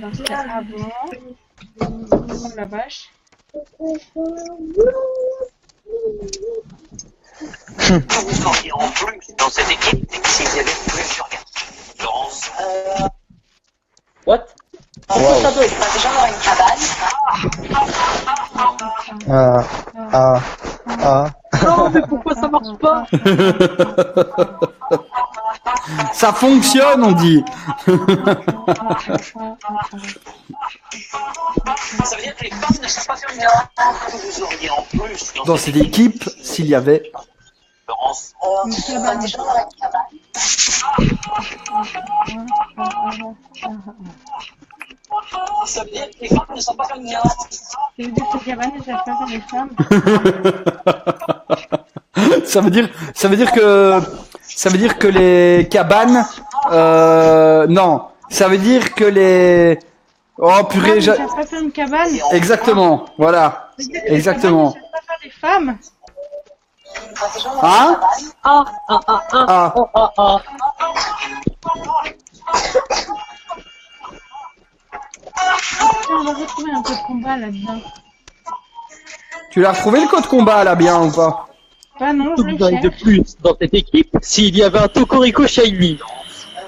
Dans ce cas, avant. Oh la vache. Et en plus, dans cette équipe, s'il y avait plusieurs gars. Laurence. What? Ça doit être pas déjà dans une cabane. Non, mais pourquoi ça marche pas? Ça fonctionne, on dit. Ça veut dire que les femmes ne sont pas sur une cabane. Vous auriez en plus Dans cette équipe, s'il y avait... Laurence. Cabane. Déjà dans une cabane. Ça veut dire que les femmes ne sont pas sur une cabane. Ça veut dire que les cabanes ne savent pas faire les femmes. Ça veut dire que les cabanes, non, ça veut dire que les, oh purée, Les femmes ne savent pas faire une cabane. exactement, voilà, Ça veut dire que les exactement. cabanes ne savent pas faire des femmes. Hein? Ah. Ah, Tiens, on va retrouver un peu de combat là-dedans. tu l'as retrouvé le code combat là bien ou pas? Bah non, je le De cherche. plus, dans cette équipe, s'il y avait un Tokorico Shiny,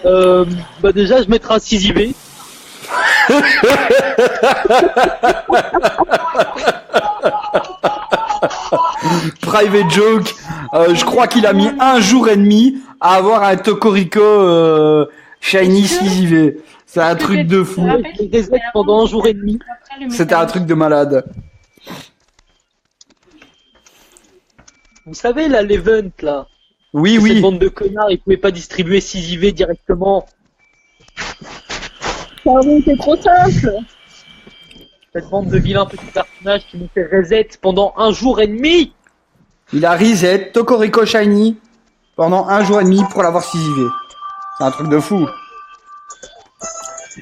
bah déjà, je mettrais un 6 IV. Private joke. Je crois qu'il a mis 1 jour et demi à avoir un Tocorico Shiny CJV. C'est un truc de fou. Des aides pendant 1 jour et demi. C'était un truc de malade. Vous savez, là, l'event, là. Oui, Cette oui. bande de connards, ils pouvaient pas distribuer 6 IV directement. Pardon, c'est trop simple. Cette bande de vilains petits personnages qui nous fait reset pendant 1 jour et demi. Il a reset Tocorico Shiny pendant 1 jour et demi pour l'avoir CJV. C'est un truc de fou.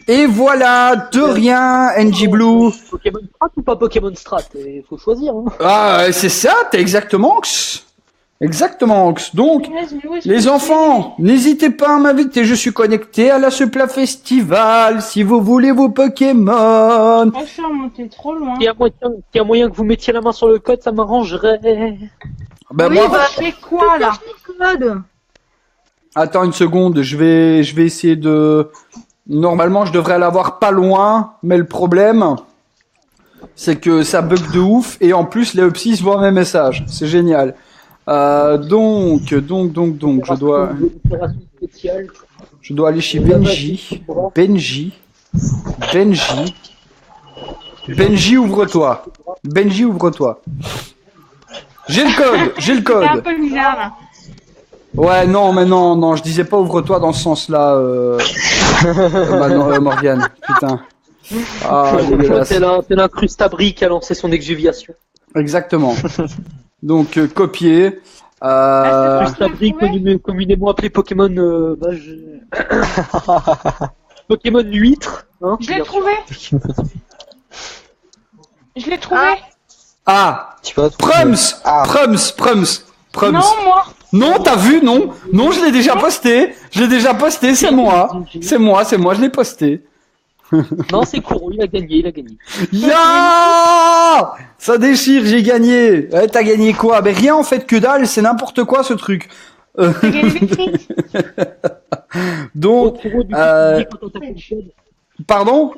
Et voilà, de rien, NG Blue. Pokémon Strat ou pas Pokémon Strat? Il faut choisir. Hein. Ah, c'est ça, t'es exactement X. Exactement X. Donc, les enfants, n'hésitez pas à m'inviter, je suis connecté à la Supla Festival, si vous voulez vos Pokémon. Moi, je suis remonté trop loin. S'il y a moyen que vous mettiez la main sur le code, ça m'arrangerait. Ben Oui, moi, bah, C'est quoi, là? code. attends une seconde, je vais essayer de... Normalement, je devrais l'avoir pas loin, mais le problème, c'est que ça bug de ouf, et en plus, les Upsis voient mes messages. C'est génial. Donc, je dois aller chez Benji. Benji, ouvre-toi. Benji, ouvre-toi. J'ai le code, j'ai le C'est un code. peu bizarre, là. Ouais, non, mais non, je disais pas ouvre-toi dans ce sens-là, bah non, Morgane, putain. Ah, dégueulasse. C'est l'incrustabri qui a lancé son exuviation. Exactement. Donc, copier. Incrustabri, communément appelé Pokémon... Pokémon huître. Hein, Je l'ai trouvé. Je l'ai trouvé. Ah, Tu vas Prums, Ah. Prums. Non, moi. Non, t'as vu, non, je l'ai déjà posté. C'est moi, je l'ai posté. Non, c'est Kuro, il a gagné. Ya ça déchire, j'ai gagné. Ouais, t'as gagné quoi? Ben rien en fait, que dalle, c'est n'importe quoi ce truc. T'as gagné des frites. Donc, Kuro, du coup, dis quand t'as fait le code. pardon?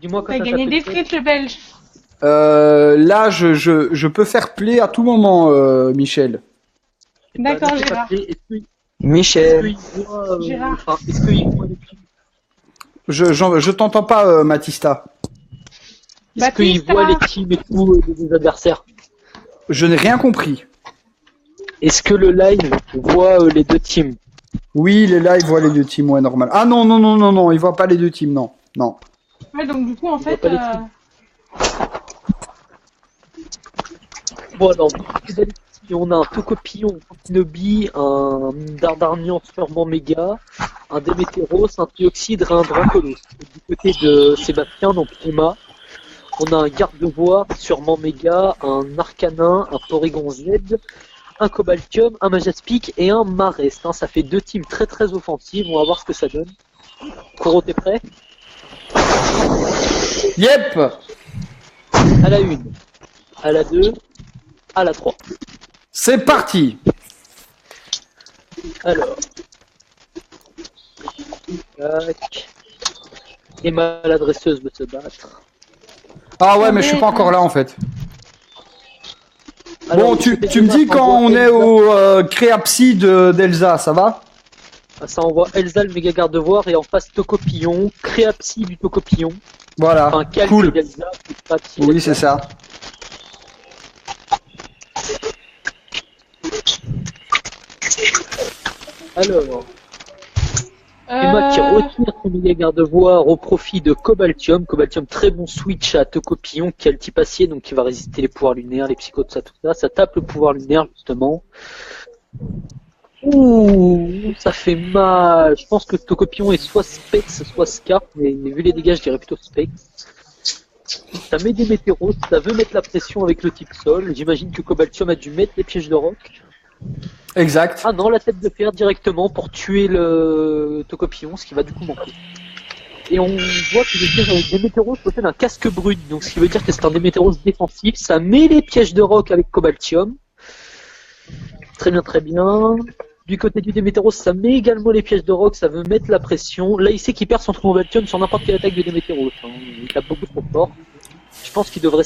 Dis-moi quand T'as gagné des frites, le belge. Là, je peux faire play à tout moment, Michel. D'accord, Gérard. Michel. Gérard. Est-ce qu'il voit les petits- Je t'entends pas, Matista. est-ce qu'il Baptiste, voit les teams et tout des adversaires? Je n'ai rien compris. Est-ce que le live voit les deux teams? Oui, les live voient les deux teams, ouais, normal. Ah non, il voit pas les deux teams, non. Ouais, donc du coup, en fait, pas les Bon alors, on a un Tocopillon, un Kinobi, un Dardarnian sûrement méga, un Démétéros, un Trioxydre et un Dracolos. Du côté de Sébastien, donc Emma, on a un Gardevoir sûrement méga, un Arcanin, un Porygon Z, un Cobaltium, un Majaspic et un Marest. Hein. Ça fait deux teams très très offensives, on va voir ce que ça donne. Koro, t'es prêt? Yep. À la 1, à la 2, à la 3. C'est parti. Alors. Tac. Emma, l'adresseuse, veut se battre. Ah ouais, mais je suis pas encore là en fait. Alors, Bon, tu me dis quand on est au Créapsy d'Elsa, ça va? Ça envoie Elsa, le méga garde-voir, et en face Tocopillon, Créapsy du Tocopillon. Voilà, Enfin, calque cool. d'Elsa, Créapsy Oui, d'Elsa. c'est ça. Alors, Emma qui retire son méga garde-voir au profit de Cobaltium. Cobaltium, très bon switch à Tocopillon qui a le type acier, donc qui va résister les pouvoirs lunaires, les psychos, tout ça. Ça tape le pouvoir lunaire, justement. Ouh, ça fait mal. Je pense que Tocopillon est soit Specs, soit Scarp, mais vu les dégâts, je dirais plutôt Specs. Ça met des météros, ça veut mettre la pression avec le type sol. J'imagine que Cobaltium a dû mettre les pièges de roc. Exact. Ah non, la tête de fer directement pour tuer le Tocopillon, ce qui va du coup manquer. Et on voit que le Démétéros possède un casque brut, donc ce qui veut dire que c'est un Démétéros défensif. Ça met les pièges de roc avec Cobaltium. Très bien, très bien. Du côté du Démétéros, ça met également les pièges de rock, ça veut mettre la pression. Là, il sait qu'il perd son Cobaltium sur n'importe quelle attaque du Démétéros. Hein. Il tape beaucoup trop fort. Je pense qu'il devrait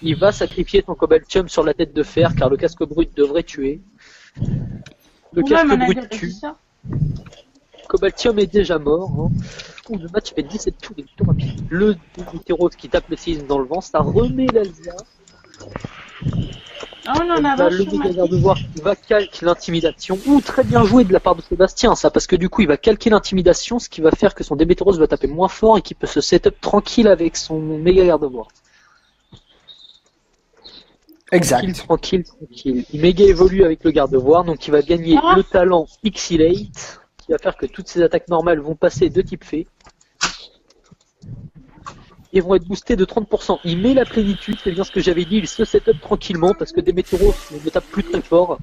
il va sacrifier son Cobaltium sur la tête de fer, car le casque brut devrait tuer. Le casque brut tue. Cobaltium est déjà mort. Hein. Le match fait 17 tours, il est plutôt rapide. Le Démétéros qui tape le séisme dans le vent, ça remet l'Alsa. Ah, on en avance Le sur méga de voir qui va calquer l'intimidation. Ouh, très bien joué de la part de Sébastien, ça, parce que du coup, il va calquer l'intimidation, ce qui va faire que son Démétéros va taper moins fort et qu'il peut se setup tranquille avec son méga garde-voix. Exact. Tranquille. Il méga évolue avec le garde-voix, donc il va gagner le talent Exilate, qui va faire que toutes ses attaques normales vont passer de type fée. Et vont être boostés de 30%. Il met la plénitude, c'est bien ce que j'avais dit, il se setup tranquillement parce que Démétéros ne tape plus très fort.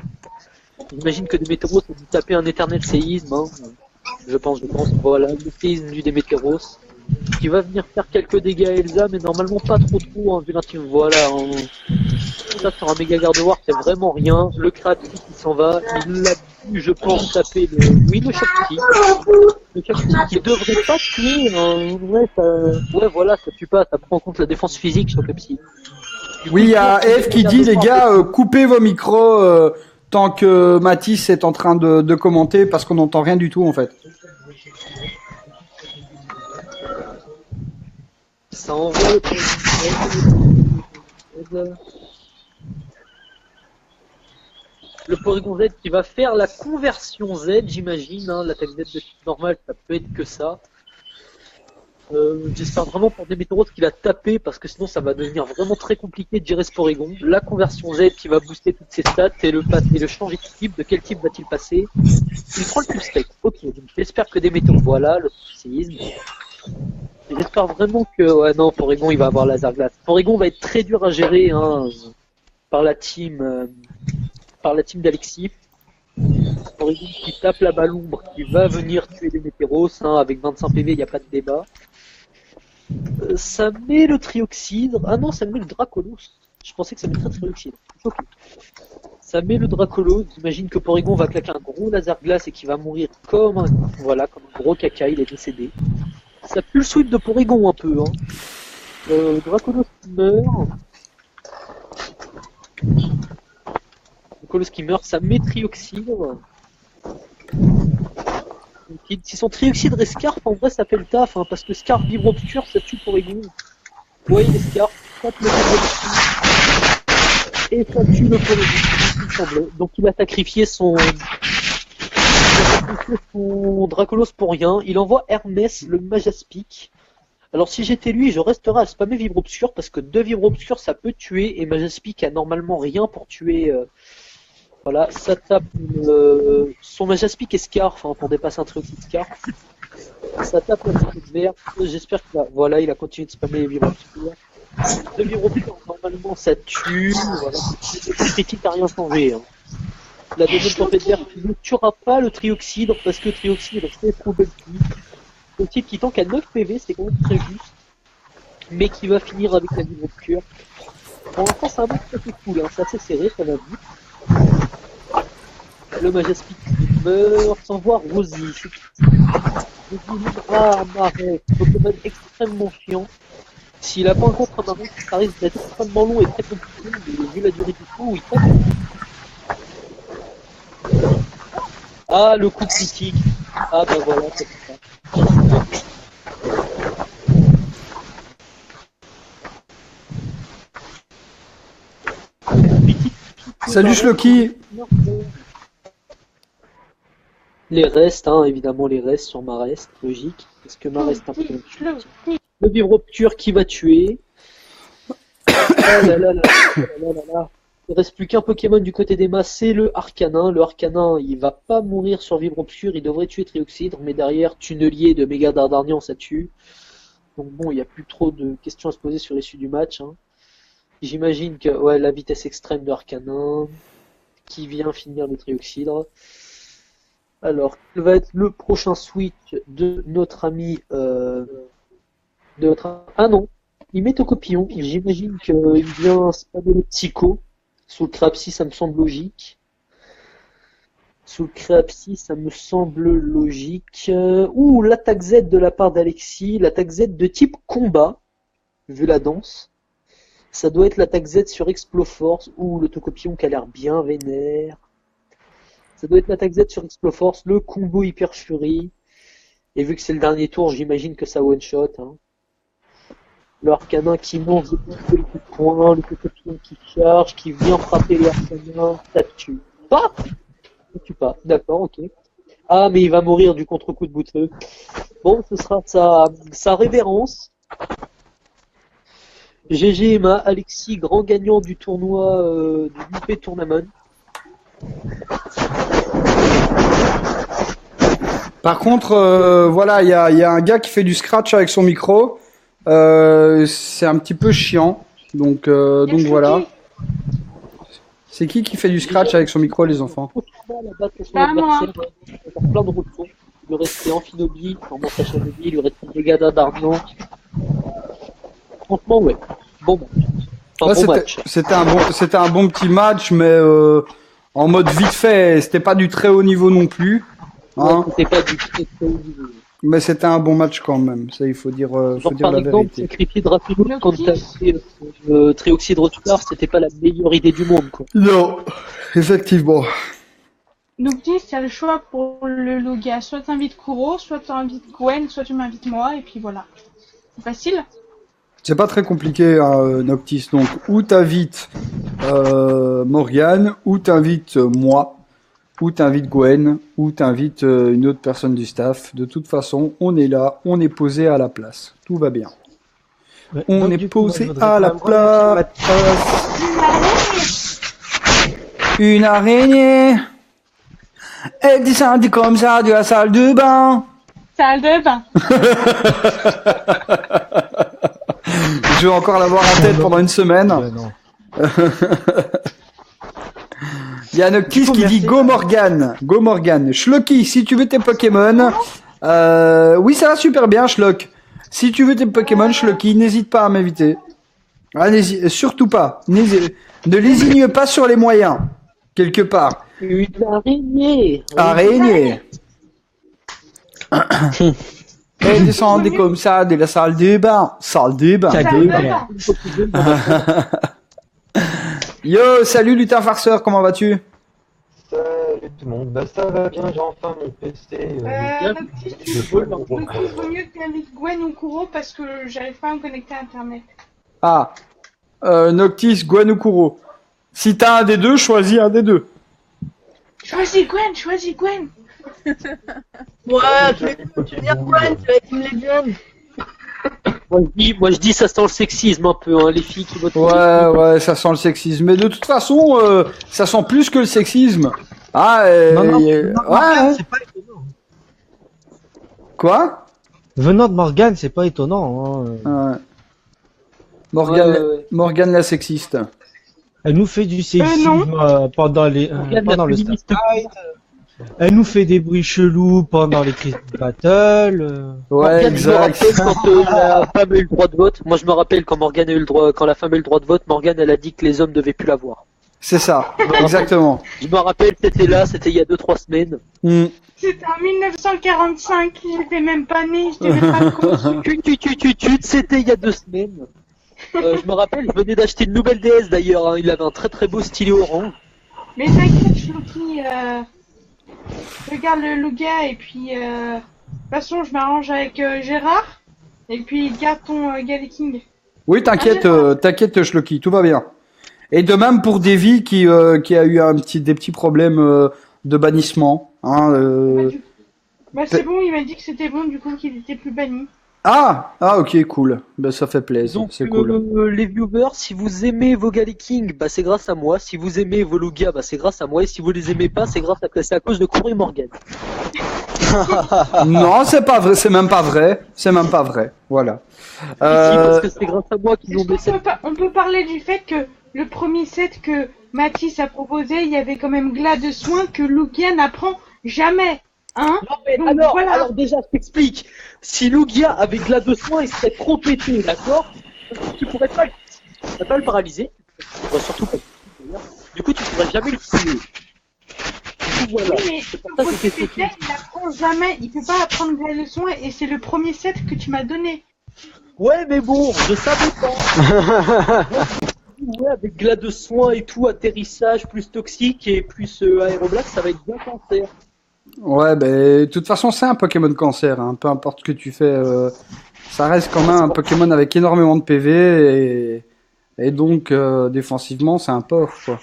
J'imagine que Démétéros a dû taper un éternel séisme. Hein. Je pense. Voilà, le séisme du Démétéros. Qui va venir faire quelques dégâts à Elsa, mais normalement pas trop, hein, vu l'intim. Voilà. Hein. Ça sur un méga garde-war, c'est vraiment rien. Le créatif il s'en va. Il a pu, je pense, taper le. Oui, le Shakti. Le Shakti qui devrait pas tuer. Hein. Ouais, voilà, ça tue pas. Ça prend en compte la défense physique sur le psy. Oui, il y a Eve qui dit, les gars, coupez vos micros tant que Mathis est en train de commenter parce qu'on n'entend rien du tout en fait. Ça envoie le Porygon Z qui va faire la conversion Z, j'imagine. Hein, l'attaque Z de type normal, ça peut être que ça. J'espère vraiment pour Démétéros qu'il a tapé parce que sinon ça va devenir vraiment très compliqué de gérer ce Porygon. La conversion Z qui va booster toutes ses stats et le changer de type. De quel type va-t-il passer? Il prend le pulse. Ok, donc j'espère que Démétéros, voilà, le séisme. J'espère vraiment que, ouais, non, Porygon il va avoir laser glace. Porygon va être très dur à gérer, hein, par la team d'Alexis. Porygon qui tape la balombre, qui va venir tuer Démétéros, hein, avec 25 PV, il n'y a pas de débat. Ça met le Trioxydre. Ah non, ça met le Dracolos. Je pensais que ça mettrait le Trioxydre. Okay. Ça met le Dracolos. J'imagine que Porygon va claquer un gros laser glace et qu'il va mourir comme un gros caca, il est décédé. Ça pue le sweep de Porygon un peu. Hein. Dracolos qui meurt. Dracolos qui meurt, ça met Trioxydre. Si son Trioxydre et Scarf, en vrai ça fait le taf, hein, parce que Scarf Vivre Obscur, ça tue Porygon. Ouais, il est Scarf, ça tue le Porygon. Et ça tue le Porygon. Donc il a sacrifié son Dracolos pour rien. Il envoie Hermès, le Majaspic. Alors si j'étais lui, je resterais à spammer Vivre Obscur parce que 2 Vivre Obscur ça peut tuer et Majaspic a normalement rien pour tuer. Voilà, ça tape son Majaspic et Scarf, hein, pour dépasser un Trioxide Scarf. Ça tape la petite verte. J'espère qu'il va. Voilà, il a continué de spammer les Vivre Obscur. 2 Vivre Obscur normalement ça tue. Voilà, le critique n'a rien changé. Hein. La deuxième tempête verte ne tuera pas le Trioxydre parce que Trioxydre c'est trop belle. Le type qui tank à 9 PV, c'est quand même très juste. Mais qui va finir avec la Vivre Obscure. Pour l'instant, c'est un match assez cool, hein. C'est assez serré, ça va vite. Le Majaspic meurt sans voir Rosie. Marais, Pokémon extrêmement chiant. S'il a pas un contre-marais, ça risque d'être extrêmement long et très compliqué, mais vu la durée du coup, il tape. Ah, le coup critique. Ah, bah voilà, c'est ça. Salut Shloki. Les restes, hein, évidemment les restes sur ma reste, logique. Est-ce que ma reste un peu... Le Vivre Obscur qui va tuer. Ah là là là là là là. Il reste plus qu'un Pokémon du côté des masses, c'est le Arcanin. Le Arcanin, il va pas mourir sur Vivre Obscur, il devrait tuer Trioxydre, mais derrière, Tunnelier de Méga Dardarnian, ça tue. Donc bon, il n'y a plus trop de questions à se poser sur l'issue du match. Hein. J'imagine que ouais, la vitesse extrême de Arcanin, qui vient finir le Trioxydre. Alors, quel va être le prochain switch de notre ami... Ah non, il met Tocopillon. J'imagine qu'il vient spammer le Psycho. Sous le Crapsy, ça me semble logique. Sous le Créapsi, ça me semble logique. L'attaque Z de la part d'Alexis. L'attaque Z de type combat, vu la danse. Ça doit être l'attaque Z sur Exploforce. Le Tocopillon qui a l'air bien vénère. Ça doit être l'attaque Z sur Exploforce. Le combo Hyper Fury. Et vu que c'est le dernier tour, j'imagine que ça one-shot. Hein. Le Arcanin qui mange le coup de poing. Le Tocopillon qui charge, qui vient frapper le Arcanin. Ça tue. Pas tue pas, d'accord, ok. Ah, mais il va mourir du contre-coup de bouteux. Bon, ce sera sa révérence. GG Emma, Alexis, grand gagnant du tournoi du UP Tournament. Par contre, voilà, il y a un gars qui fait du scratch avec son micro. C'est un petit peu chiant. Donc voilà. C'est qui fait du scratch avec son micro, les enfants? Pas moi. Plein de retours. Il lui restait Amphinobi, il lui restait Megada d'Argent. Franchement, ouais. Bon match. Enfin, bon match. C'était un bon petit match, mais en mode vite fait. C'était pas du très haut niveau non plus. Hein. Ouais, c'était pas du très haut niveau. Mais c'était un bon match quand même. Ça, il faut dire, par la exemple, vérité. sacrifier Drapido quand t'as fait Trioxyde Rockstar, c'était pas la meilleure idée du monde, quoi. Non, effectivement. Noctis, t'as le choix pour le Lugia. Soit t'invites Kuro, soit t'invites Gwen, soit tu m'invites moi, et puis voilà. C'est facile. C'est pas très compliqué, hein, Noctis. Donc, ou t'invites Morgane, ou t'invites moi, ou t'invites Gwen, ou t'invites une autre personne du staff. De toute façon, on est là, on est posé à la place. Tout va bien. Ouais, On donc, est du coup, moi, je posé voudrais à quand la même remercier place. Une araignée. Elle descendit comme ça de la salle de bain. Salle de bain. Je vais encore l'avoir en tête pendant une semaine. Ouais, non. Il y a Noctis qui dit Go Morgane. Go Morgane. Schlocky, si tu veux tes Pokémon. Oui, ça va super bien, Schlock. Si tu veux tes Pokémon, Schlocky, n'hésite pas à m'inviter. Ah, surtout pas. Ne lésigne pas sur les moyens. Quelque part. Une araignée. Araignée. Elle descendait comme ça de la salle de bain. Salle de bain. Salle de bain. Yo, salut Lutin Farceur, comment vas-tu? Salut tout le monde, bah ça va bien, j'ai enfin mon PC. Noctis, Je peux le vaut mieux que t'invites Gwen ou Kuro parce que j'arrive pas à me connecter à Internet. Ah, Noctis, Gwen ou Kuro. Si t'as un des deux, choisis un des deux. Choisis Gwen. Ouais, tu veux dire Gwen, c'est la Team Legend. Moi je dis ça sent le sexisme un peu, hein, les filles qui votent. Ouais, ça sent le sexisme. Mais de toute façon, ça sent plus que le sexisme. Ah, Non, ouais. c'est pas étonnant. Quoi? Venant de Morgane, c'est pas étonnant. Hein. Ouais. Morgane, Ouais. Morgane la sexiste. Elle nous fait du sexisme pendant le féministe. Starfight. Elle nous fait des bruits chelous pendant les Crystal Battle. Ouais, Morgane, je me exact. rappelle quand la femme a eu le droit de vote. Moi je me rappelle quand Morgane a eu le droit, quand la femme a eu le droit de vote, Morgane elle a dit que les hommes devaient plus l'avoir. C'est ça, exactement. Je me rappelle, c'était il y a 2-3 semaines. Hmm. C'était en 1945, j'étais même pas née, j'étais même pas con. C'était il y a 2 semaines. Je me rappelle, je venais d'acheter une nouvelle DS d'ailleurs, hein. Il avait un très très beau stylet orange. Mais t'inquiète, Shloki, regarde le Lugia et puis de toute façon je m'arrange avec Gérard et puis garde ton Galaking. Oui, t'inquiète, Schlocky, tout va bien. Et de même pour Davy qui a eu des petits problèmes de bannissement. Hein, Bah c'est bon, il m'a dit que c'était bon du coup qu'il était plus banni. Ah, ok, cool. Ben ça fait plaisir, Donc c'est cool. les viewers, si vous aimez vos Galaking, bah c'est grâce à moi. Si vous aimez vos Lugia, bah c'est grâce à moi. Et si vous les aimez pas, c'est à cause de Kuro et Morgane. Non, c'est pas vrai, c'est même pas vrai. Voilà. Si, parce que c'est grâce à moi qu'ils ont Est-ce baissé. on peut parler du fait que le premier set que Mathis a proposé, il y avait quand même Glas de soin que Lugia n'apprend jamais. Hein? Non mais Donc, alors, voilà. alors déjà, je t'explique. Si Lugia avait Glas de soin, il serait trop pété, d'accord? Tu pourrais pas le paralyser. Tu pourrais surtout pas. Du coup, tu pourrais jamais le tuer. Du coup, voilà. Oui, mais C'est pour ça que Poké c'était Péter, il apprend jamais, il peut pas apprendre la leçon et c'est le premier set que tu m'as donné. Ouais, mais bon, je savais pas. Ouais, avec glas de soin et tout, atterrissage plus toxique et plus aéroblaste, ça va être bien cancer. Ouais, ben, de toute façon, c'est un Pokémon cancer, hein. Peu importe ce que tu fais, ça reste quand même un Pokémon avec énormément de PV et donc, défensivement, c'est un porc, quoi. De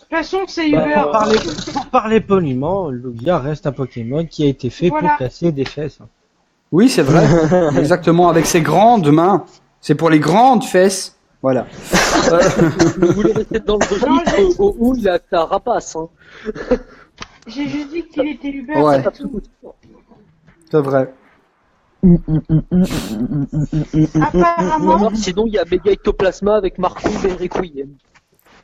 toute façon, c'est Bah, Uber. pour parler poliment, Lugia reste un Pokémon qui a été fait Voilà. pour casser des fesses. Oui, c'est vrai. Exactement, avec ses grandes mains. C'est pour les grandes fesses. Voilà. Vous voulez rester dans le registre où il a ta rapace, hein. J'ai juste dit qu'il était Uber. Ouais. c'est tout. C'est vrai. Apparemment, Sinon, il y a Mega Ectoplasma avec Marco et Requiem.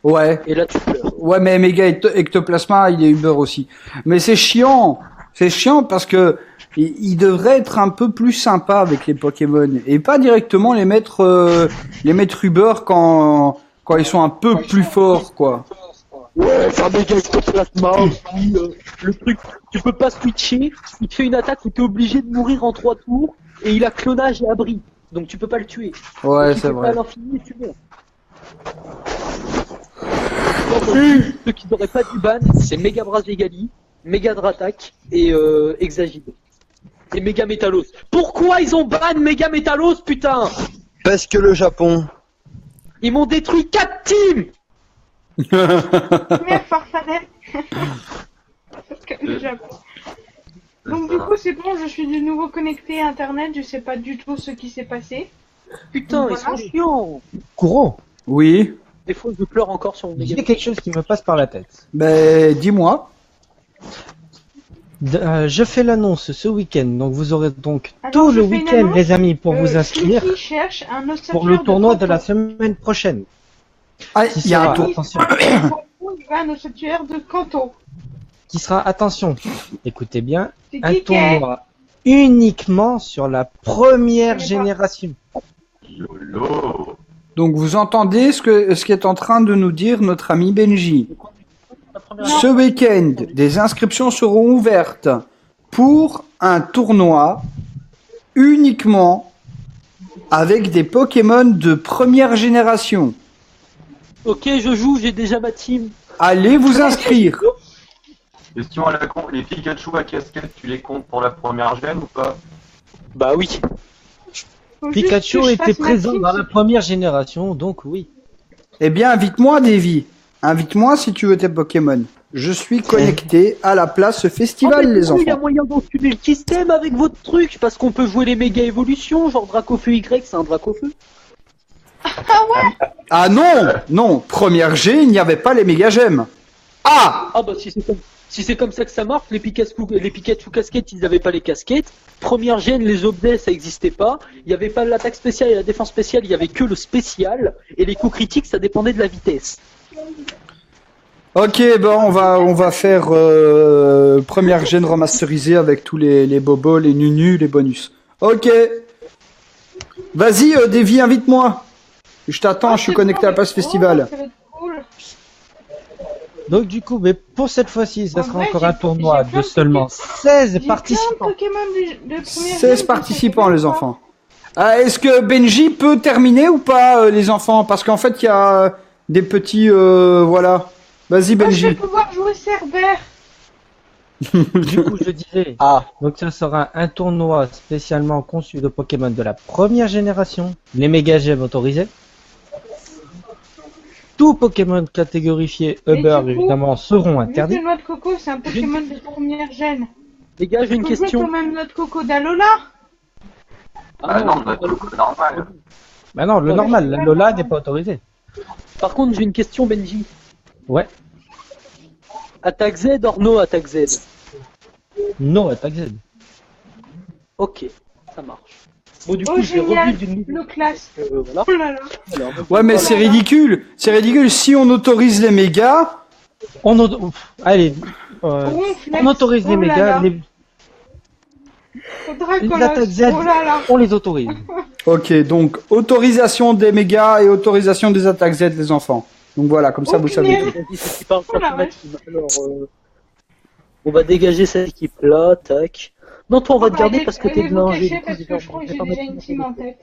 Ouais. Et là, tu pleures. Ouais, mais Mega Ectoplasma, il est Uber aussi. Mais c'est chiant. C'est chiant parce que il devrait être un peu plus sympa avec les Pokémon et pas directement les mettre Uber quand ils sont un peu plus forts, quoi. Ouais, c'est un Mega Ectoplasma. Oui, le truc, tu peux pas switcher. Il te fait une attaque où t'es obligé de mourir en 3 tours. Et il a clonage et abri. Donc tu peux pas le tuer. Ouais, Donc, il c'est fait vrai. pas à l'infini et tu meurs. Ceux qui n'auraient pas du ban, c'est Mega Braségali, Mega Dratak et Exagide. Et Mega Métalos. Pourquoi ils ont ban Mega Métalos, putain? Parce que le Japon. Ils m'ont détruit 4 teams. première farfadet. Le Japon. Donc du coup, c'est bon, je suis de nouveau connecté à Internet, je sais pas du tout ce qui s'est passé. Putain, ils Voilà. sont chiants. Courant, Oui. Des fois, je pleure encore sur mon il y Mega. a quelque chose qui me passe par la tête. Ben, dis-moi. Je fais l'annonce ce week-end, donc vous aurez donc Alors, tout je le fais une week-end, annonce. les amis, pour vous inscrire Qui cherche un ossature pour le tournoi de canton. la semaine prochaine. Ah, Qui il y a un sera, tour. attention, Il va un ossature de Kanto. qui sera, attention, écoutez bien, C'est un qui tournoi uniquement sur la première Je connais pas. génération. Lolo. Donc vous entendez ce qu'est en train de nous dire notre ami Benji. Ce week-end, des inscriptions seront ouvertes pour un tournoi uniquement avec des Pokémon de première génération. Ok, je joue, j'ai déjà ma team. Allez vous inscrire. Question à la con, les Pikachu à casquette, tu les comptes pour la première gêne ou pas? Bah oui. Faut juste Pikachu que je était fasse ma présent team. dans la première génération, donc oui. Eh bien, invite-moi, Davy. Invite-moi si tu veux tes Pokémon. Je suis connecté à la place festival, Oh, mais les du coup, il y a enfants. moyen d'enculer le système avec votre truc, parce qu'on peut jouer les méga évolutions, genre Dracofeu Y, c'est un Dracofeu. Ah non, non. Première G, il n'y avait pas les méga gemmes. Ah, Ah bah si c'est comme ça que ça marche, les Pikachu casquettes, ils n'avaient pas les casquettes. Première gêne, les objets, ça n'existait pas. Il n'y avait pas l'attaque spéciale et la défense spéciale, il y avait que le spécial. Et les coups critiques, ça dépendait de la vitesse. ok, bon, on va faire première gêne remasterisée avec tous les bobos, les nunus, les bonus. Ok. Vas-y, Davy, invite-moi. Je t'attends, je suis connecté à la place festival. Oh, ça va être cool. Donc du coup, mais pour cette fois-ci, ça En sera vrai, encore j'ai- un tournoi j'ai plein de de seulement Pokémon. 16 J'ai plein de participants. Pokémon de première 16 gêne, participants, ça fait les pas. enfants. Ah, est-ce que Benji peut terminer ou pas, les enfants? Parce qu'en fait, il y a des petits... voilà. Vas-y, Ah, je vais Benji. pouvoir jouer Cerbère. Du coup, je disais, Ah, donc ça sera un tournoi spécialement conçu de Pokémon de la première génération, les méga gemmes autorisés. Tous Pokémon catégorifiés Et Uber, du coup, évidemment, seront Vu que interdits. le noix de coco, c'est un Pokémon de première gêne. Les gars, j'ai une Tu peux jouer question. quand même noix de coco d'Alola. Ah non, notre truc normal. Bah non, le Ouais, normal, mais la Lola n'est pas autorisé. Par contre, j'ai une question, Benji. Ouais, Attaque Z or no attaque Z? non, attaque Z. Ok, ça marche. Bon, du Oh, coup, j'ai génial. revu d'une Le classe. voilà. Oh là là. Alors, Ouais, mais voilà. c'est ridicule. C'est ridicule. Si on autorise les mégas... Allez, Ronflex. on autorise les Oh là mégas, là. les Dracolos. attaques Z, Oh là là. on les autorise. Ok, donc autorisation des mégas et autorisation des attaques Z, les enfants. Donc voilà, comme ça, vous Ok. savez tout. Vas-y, c'est qui parle Oh la pas de ma team. Alors, On va dégager cette équipe-là, tac. Non, toi, on va te garder Allez, parce que t'es allez de vous l'ingé. cacher parce que je crois que j'ai déjà une team en tête.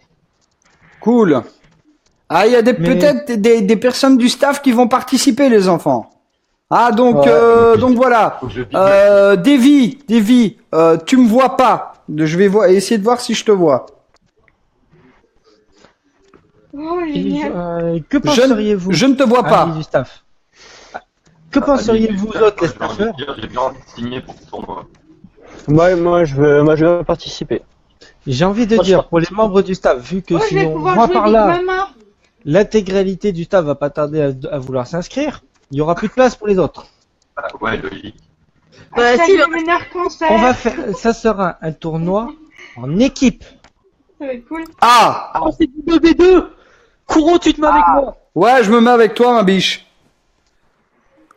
Cool. Ah, il y a Mais- peut-être des personnes du staff qui vont participer, les enfants. Ah, donc, Ouais. donc voilà. Faut que je vide Davy, tu me vois pas. Je vais essayer de voir si je te vois. Oh, génial. Que penseriez-vous Je ne te vois amis pas. du staff? Que penseriez-vous autres, les staffeurs? J'ai bien envie de signer pour ce tournoi. Moi, je veux participer. J'ai envie de Moi, je dire, pars. pour les membres du staff, vu que Moi, je vais sinon, pouvoir moi jouer par Big là, Mama. l'intégralité du staff va pas tarder à vouloir s'inscrire. Il y aura plus de place pour les autres. Ah, ouais, logique. Bah, Hashtag si, Luminaire Cancer. On va faire, ça sera un tournoi en équipe. Ça va être cool. Ah, Ah, c'est du 2v2. Kuro, tu te mets avec moi. ouais, je me mets avec toi, ma biche.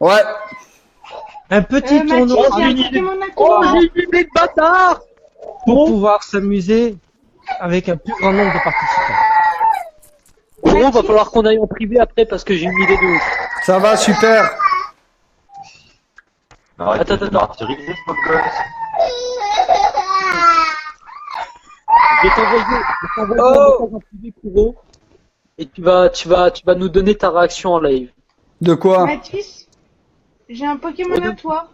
Ouais. Un petit Mathis, tournoi j'ai un Pokémon à Oh, toi. j'ai une idée de bâtard. pour pouvoir s'amuser avec un plus grand nombre de participants. Kuro, va falloir qu'on aille en privé après parce que j'ai une idée de ouf. Ça va, super. Arrête Attends, de attends. martyriser ce pauvre gosse. Je vais t'envoyer un message en privé, Kuro. Et tu vas nous donner ta réaction en live. De quoi? Mathis, j'ai un Pokémon à toi.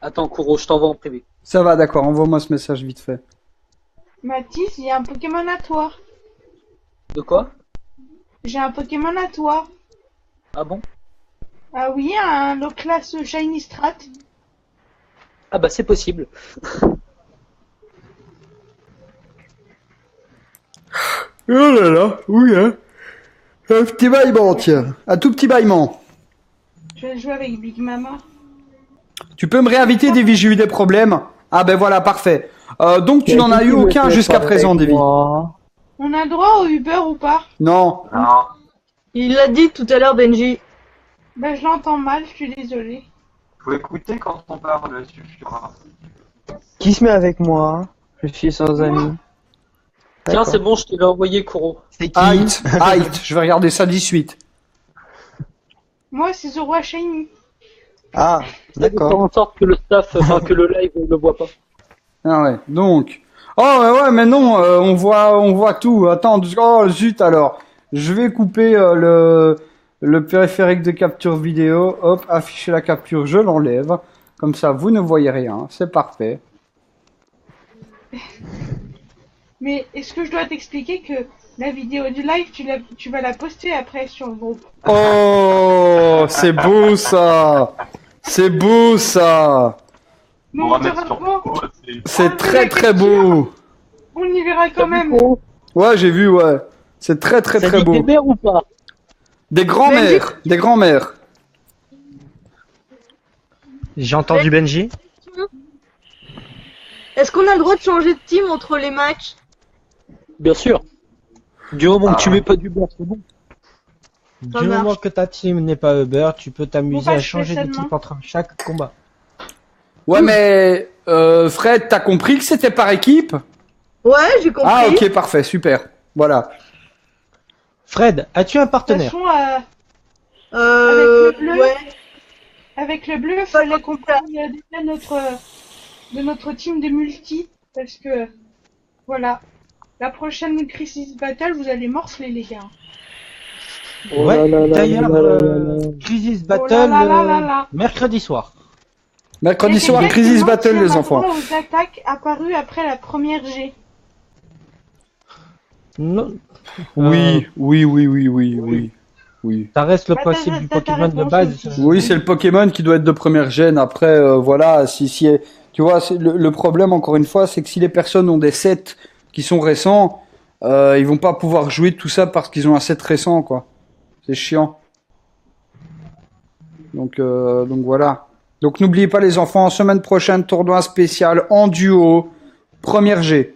Attends, Kuro, je t'envoie en privé. Ça va, d'accord, envoie-moi ce message vite fait. Mathis, j'ai un Pokémon à toi. De quoi? J'ai un Pokémon à toi. Ah bon? Ah oui, un low class Shiny Strat. Ah bah c'est possible. Oh là là, oui, hein. Un petit bâillement, tiens. Un tout petit bâillement. Je vais jouer avec Big Mama. Tu peux me réinviter, Davy, j'ai eu des problèmes. Ah ben voilà, parfait. Donc tu n'en as eu aucun jusqu'à présent, Davy. On a droit au Uber ou pas? Non. Non. Il l'a dit tout à l'heure, Benji. Ben je l'entends mal, je suis désolée. Faut écouter quand on parle, ça suffira. Qui se met avec moi? Je suis sans amis. Tiens, c'est bon, je te l'ai envoyé, Kuro. C'est qui? Height, height. Je vais regarder ça 18. Moi c'est The Roi Shiny. Ah, Faire d'accord. en sorte que le staff, enfin que le live ne le voit pas. Ah ouais, donc. Oh ouais, mais non, on voit tout. Attends, oh zut alors. Je vais couper le périphérique de capture vidéo. Hop, afficher la capture, je l'enlève. Comme ça, vous ne voyez rien. C'est parfait. Mais est-ce que je dois t'expliquer que la vidéo du live, tu vas la poster après sur le groupe? Oh, c'est beau ça. C'est beau ça. Bon, On va on, mettre te sur bon, C'est Ah, très mais très beau. on y verra quand même. Ouais, j'ai vu, ouais. C'est très très Ça très dit des beau. mères ou pas? Des grands-mères, des grands-mères. J'ai entendu Benji. Est-ce qu'on a le droit de changer de team entre les matchs? Bien sûr. Du moment que tu mets pas du beurre, c'est bon. Ça Du marche. moment que ta team n'est pas Uber, tu peux Bon, t'amuser bah, à je fais changer ça d'équipe demain. entre chaque combat. Ouais, mais Fred, t'as compris que c'était par équipe? Ouais, j'ai compris. Ah, ok, parfait, super. Voilà. Fred, as-tu un De toute partenaire? façon, Euh, Avec le bleu. ouais. avec le bleu, il fallait qu'on parle déjà de notre team de multi. Parce que, voilà. La prochaine Crisis Battle, vous allez morfler, les gars. Ouais, d'ailleurs, Crisis Oh Battle, là là là là là. mercredi soir. Mercredi Et soir, quelqu'un Crisis demande si Battle, on les a enfants. droit aux attaques apparues après la première G. Non. Oui, oui. Ça reste le Bah, principe t'as- du t'as ta Pokémon de réponse base. aussi. Oui, c'est le Pokémon qui doit être de première gêne. Après, voilà, si tu vois, le problème encore une fois, c'est que si les personnes ont des sets qui sont récents, ils vont pas pouvoir jouer tout ça parce qu'ils ont un set récent, quoi. C'est chiant. Donc voilà. Donc n'oubliez pas les enfants, semaine prochaine, tournoi spécial en duo, première G,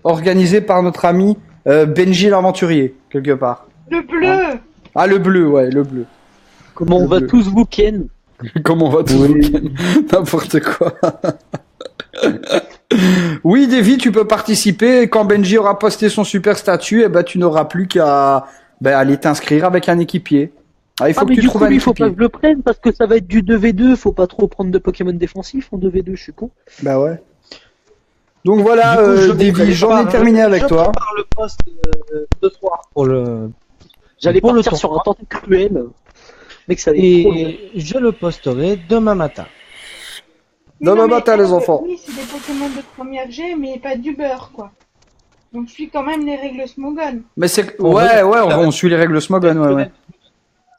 organisé par notre ami Benji l'aventurier, quelque part. Le bleu. Ah, le bleu, ouais, le bleu. Comment on Le va bleu. tous vous ken? Comment va tout le week-end N'importe quoi. Oui, Davy, tu peux participer. Et quand Benji aura posté son super statut, eh ben, tu n'auras plus qu'à aller t'inscrire avec un équipier. Ah, il faut que mais tu du trouves coup, un il faut pas équipier. que je le prenne parce que ça va être du 2v2. Faut pas trop prendre de Pokémon défensifs en 2v2, je suis con. Bah ouais. Donc voilà, Du coup, Davy, j'en ai terminé avec toi. prépare le poste ce soir. Pour le... J'allais Pour le partir sur un tournoi. temps cruel. Mec, ça allait être trop long. Et je le posterai demain matin. Demain matin, les enfants. Oui, c'est des Pokémon de première G, mais pas du beurre, quoi. Donc, je suis quand même les règles Smogon. Mais c'est... On Ouais, va- on suit les règles Smogon, ouais.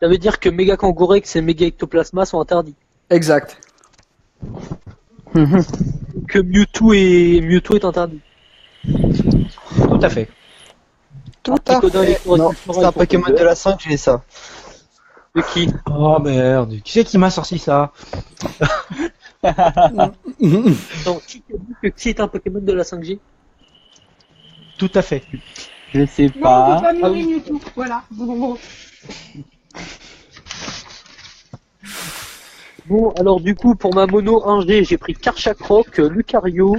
Ça veut dire que Mega Kangourex et Mega Ectoplasma sont interdits. Exact. Que Mewtwo est interdit. Tout à fait. Tout à Articodin, fait. les Non, Correctifera, c'est un ils font Pokémon du de la 5, j'ai ça. De qui? Oh merde, qui c'est qui m'a sorti ça? Non, qui t'a dit que qui est un Pokémon de la 5G? Tout à fait. Je sais Non, on peut pas. pas mourir du tout. Voilà. Bon, alors du coup, pour ma mono 1G, j'ai pris Karchakroc, Lucario,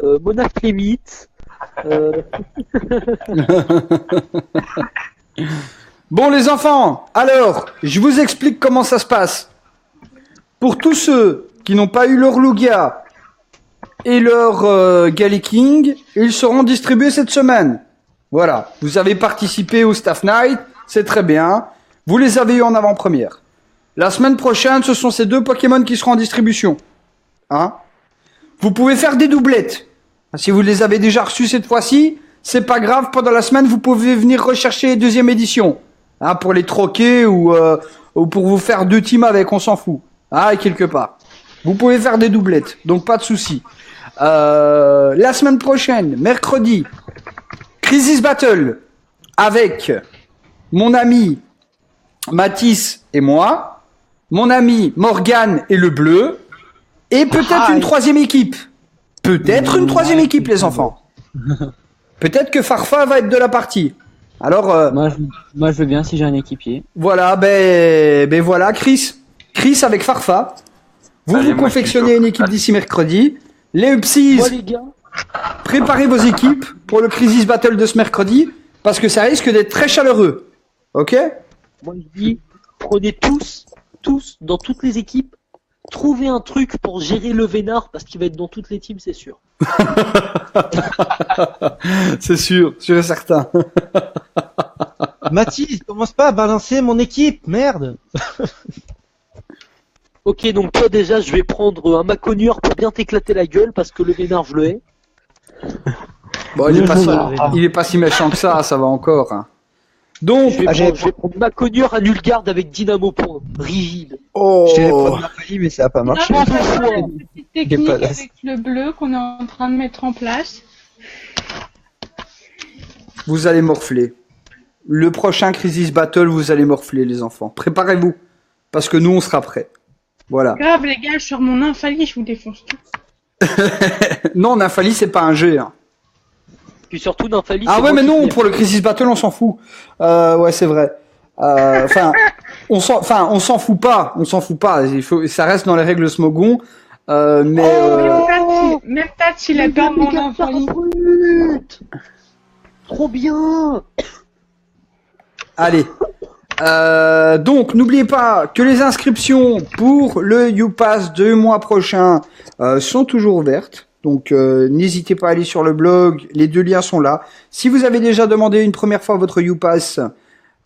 Monaflémite. Bon les enfants, alors, je vous explique comment ça se passe. Pour tous ceux qui n'ont pas eu leur Lugia et leur Galliking, ils seront distribués cette semaine. Voilà, vous avez participé au Staff Night, c'est très bien. Vous les avez eu en avant-première. La semaine prochaine, ce sont ces deux Pokémon qui seront en distribution. Hein? Vous pouvez faire des doublettes. Si vous les avez déjà reçus cette fois-ci, c'est pas grave, pendant la semaine, vous pouvez venir rechercher deuxième édition. Hein, pour les troquer ou pour vous faire deux teams avec, on s'en fout. Ah, quelque part. Vous pouvez faire des doublettes, donc pas de souci. La semaine prochaine, mercredi, Crisis Battle avec mon ami Mathis et moi, mon ami Morgane et le bleu, et peut-être une troisième équipe. Peut-être une troisième équipe, les enfants. Peut-être que Farfa va être de la partie. Alors, Moi, je veux bien si j'ai un équipier. voilà, ben voilà, Chris avec Farfa. Vous Allez, vous moi, je suis confectionnez chaud. une équipe d'ici mercredi. Les Upsies, Moi, les gars, préparez vos équipes pour le Crisis Battle de ce mercredi, parce que ça risque d'être très chaleureux. Ok? moi je dis, prenez tous, dans toutes les équipes, trouvez un truc pour gérer le Vénard, parce qu'il va être dans toutes les teams, c'est sûr. C'est sûr et certain. Mathis, commence pas à balancer mon équipe, merde. Ok, donc toi déjà, je vais prendre un Maconieur pour bien t'éclater la gueule, parce que le Vénard, je le hais. Bon, il est pas si méchant que ça va encore. Hein. Donc, Je vais prendre Maconieur à Nulgarde avec Dynamo Point, rigide. Je vais prendre ma folie, mais ça a pas marché. Non, mais ça, c'est une petite technique pas là. avec le bleu qu'on est en train de mettre en place. vous allez morfler. Le prochain Crisis Battle, vous allez morfler, les enfants. Préparez-vous, parce que nous, on sera prêts. Voilà. Grave, les gars, sur mon Infali, je vous défonce tout. Non, Nymphalie, c'est pas un G. Hein. Puis surtout, Nymphalie, Ah c'est ouais, moi mais qui non, perds. pour le Crisis Battle, on s'en fout. Ouais, c'est vrai. Enfin, on s'en fout pas. Ça reste dans les règles Smogon. Même Tats, il a perdu mon Infali. Trop bien. Allez. Donc, n'oubliez pas que les inscriptions pour le YouPass de mois prochain sont toujours ouvertes. Donc, n'hésitez pas à aller sur le blog. Les deux liens sont là. Si vous avez déjà demandé une première fois votre YouPass,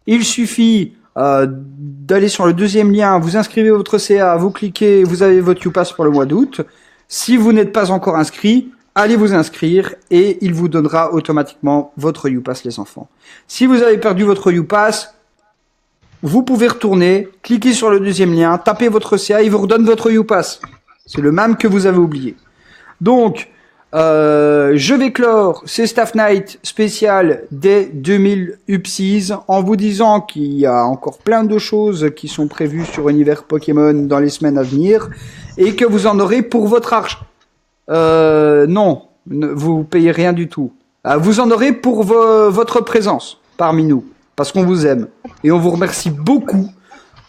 il suffit d'aller sur le deuxième lien. Vous inscrivez votre CA, vous cliquez, vous avez votre YouPass pour le mois d'août. Si vous n'êtes pas encore inscrit, allez vous inscrire et il vous donnera automatiquement votre YouPass, les enfants. Si vous avez perdu votre YouPass, vous pouvez retourner, cliquer sur le deuxième lien, taper votre CA, il vous redonne votre YouPass. C'est le même que vous avez oublié. Donc, je vais clore ces Staff Night spécial des 2000 Upsies en vous disant qu'il y a encore plein de choses qui sont prévues sur Univers Pokémon dans les semaines à venir et que vous en aurez pour votre argent. Non, vous payez rien du tout. Vous en aurez pour votre présence parmi nous, parce qu'on vous aime. Et on vous remercie beaucoup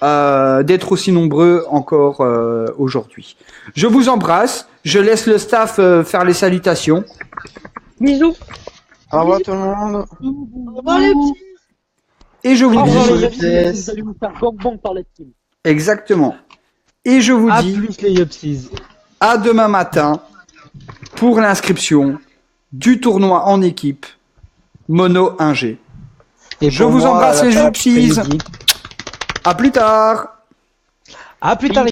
d'être aussi nombreux encore aujourd'hui. Je vous embrasse, je laisse le staff faire les salutations. Bisous. Au revoir tout le monde. Au revoir les petits. Et je vous Au revoir, dis, les amis, vous allez vous faire gangbang par la team. exactement. Et je vous À dis, plus les Yopsies. à demain matin pour l'inscription du tournoi en équipe Mono 1G. Et Je pour vous moi, embrasse à les la fin Yopsies. après-midi. À plus tard. À plus tard les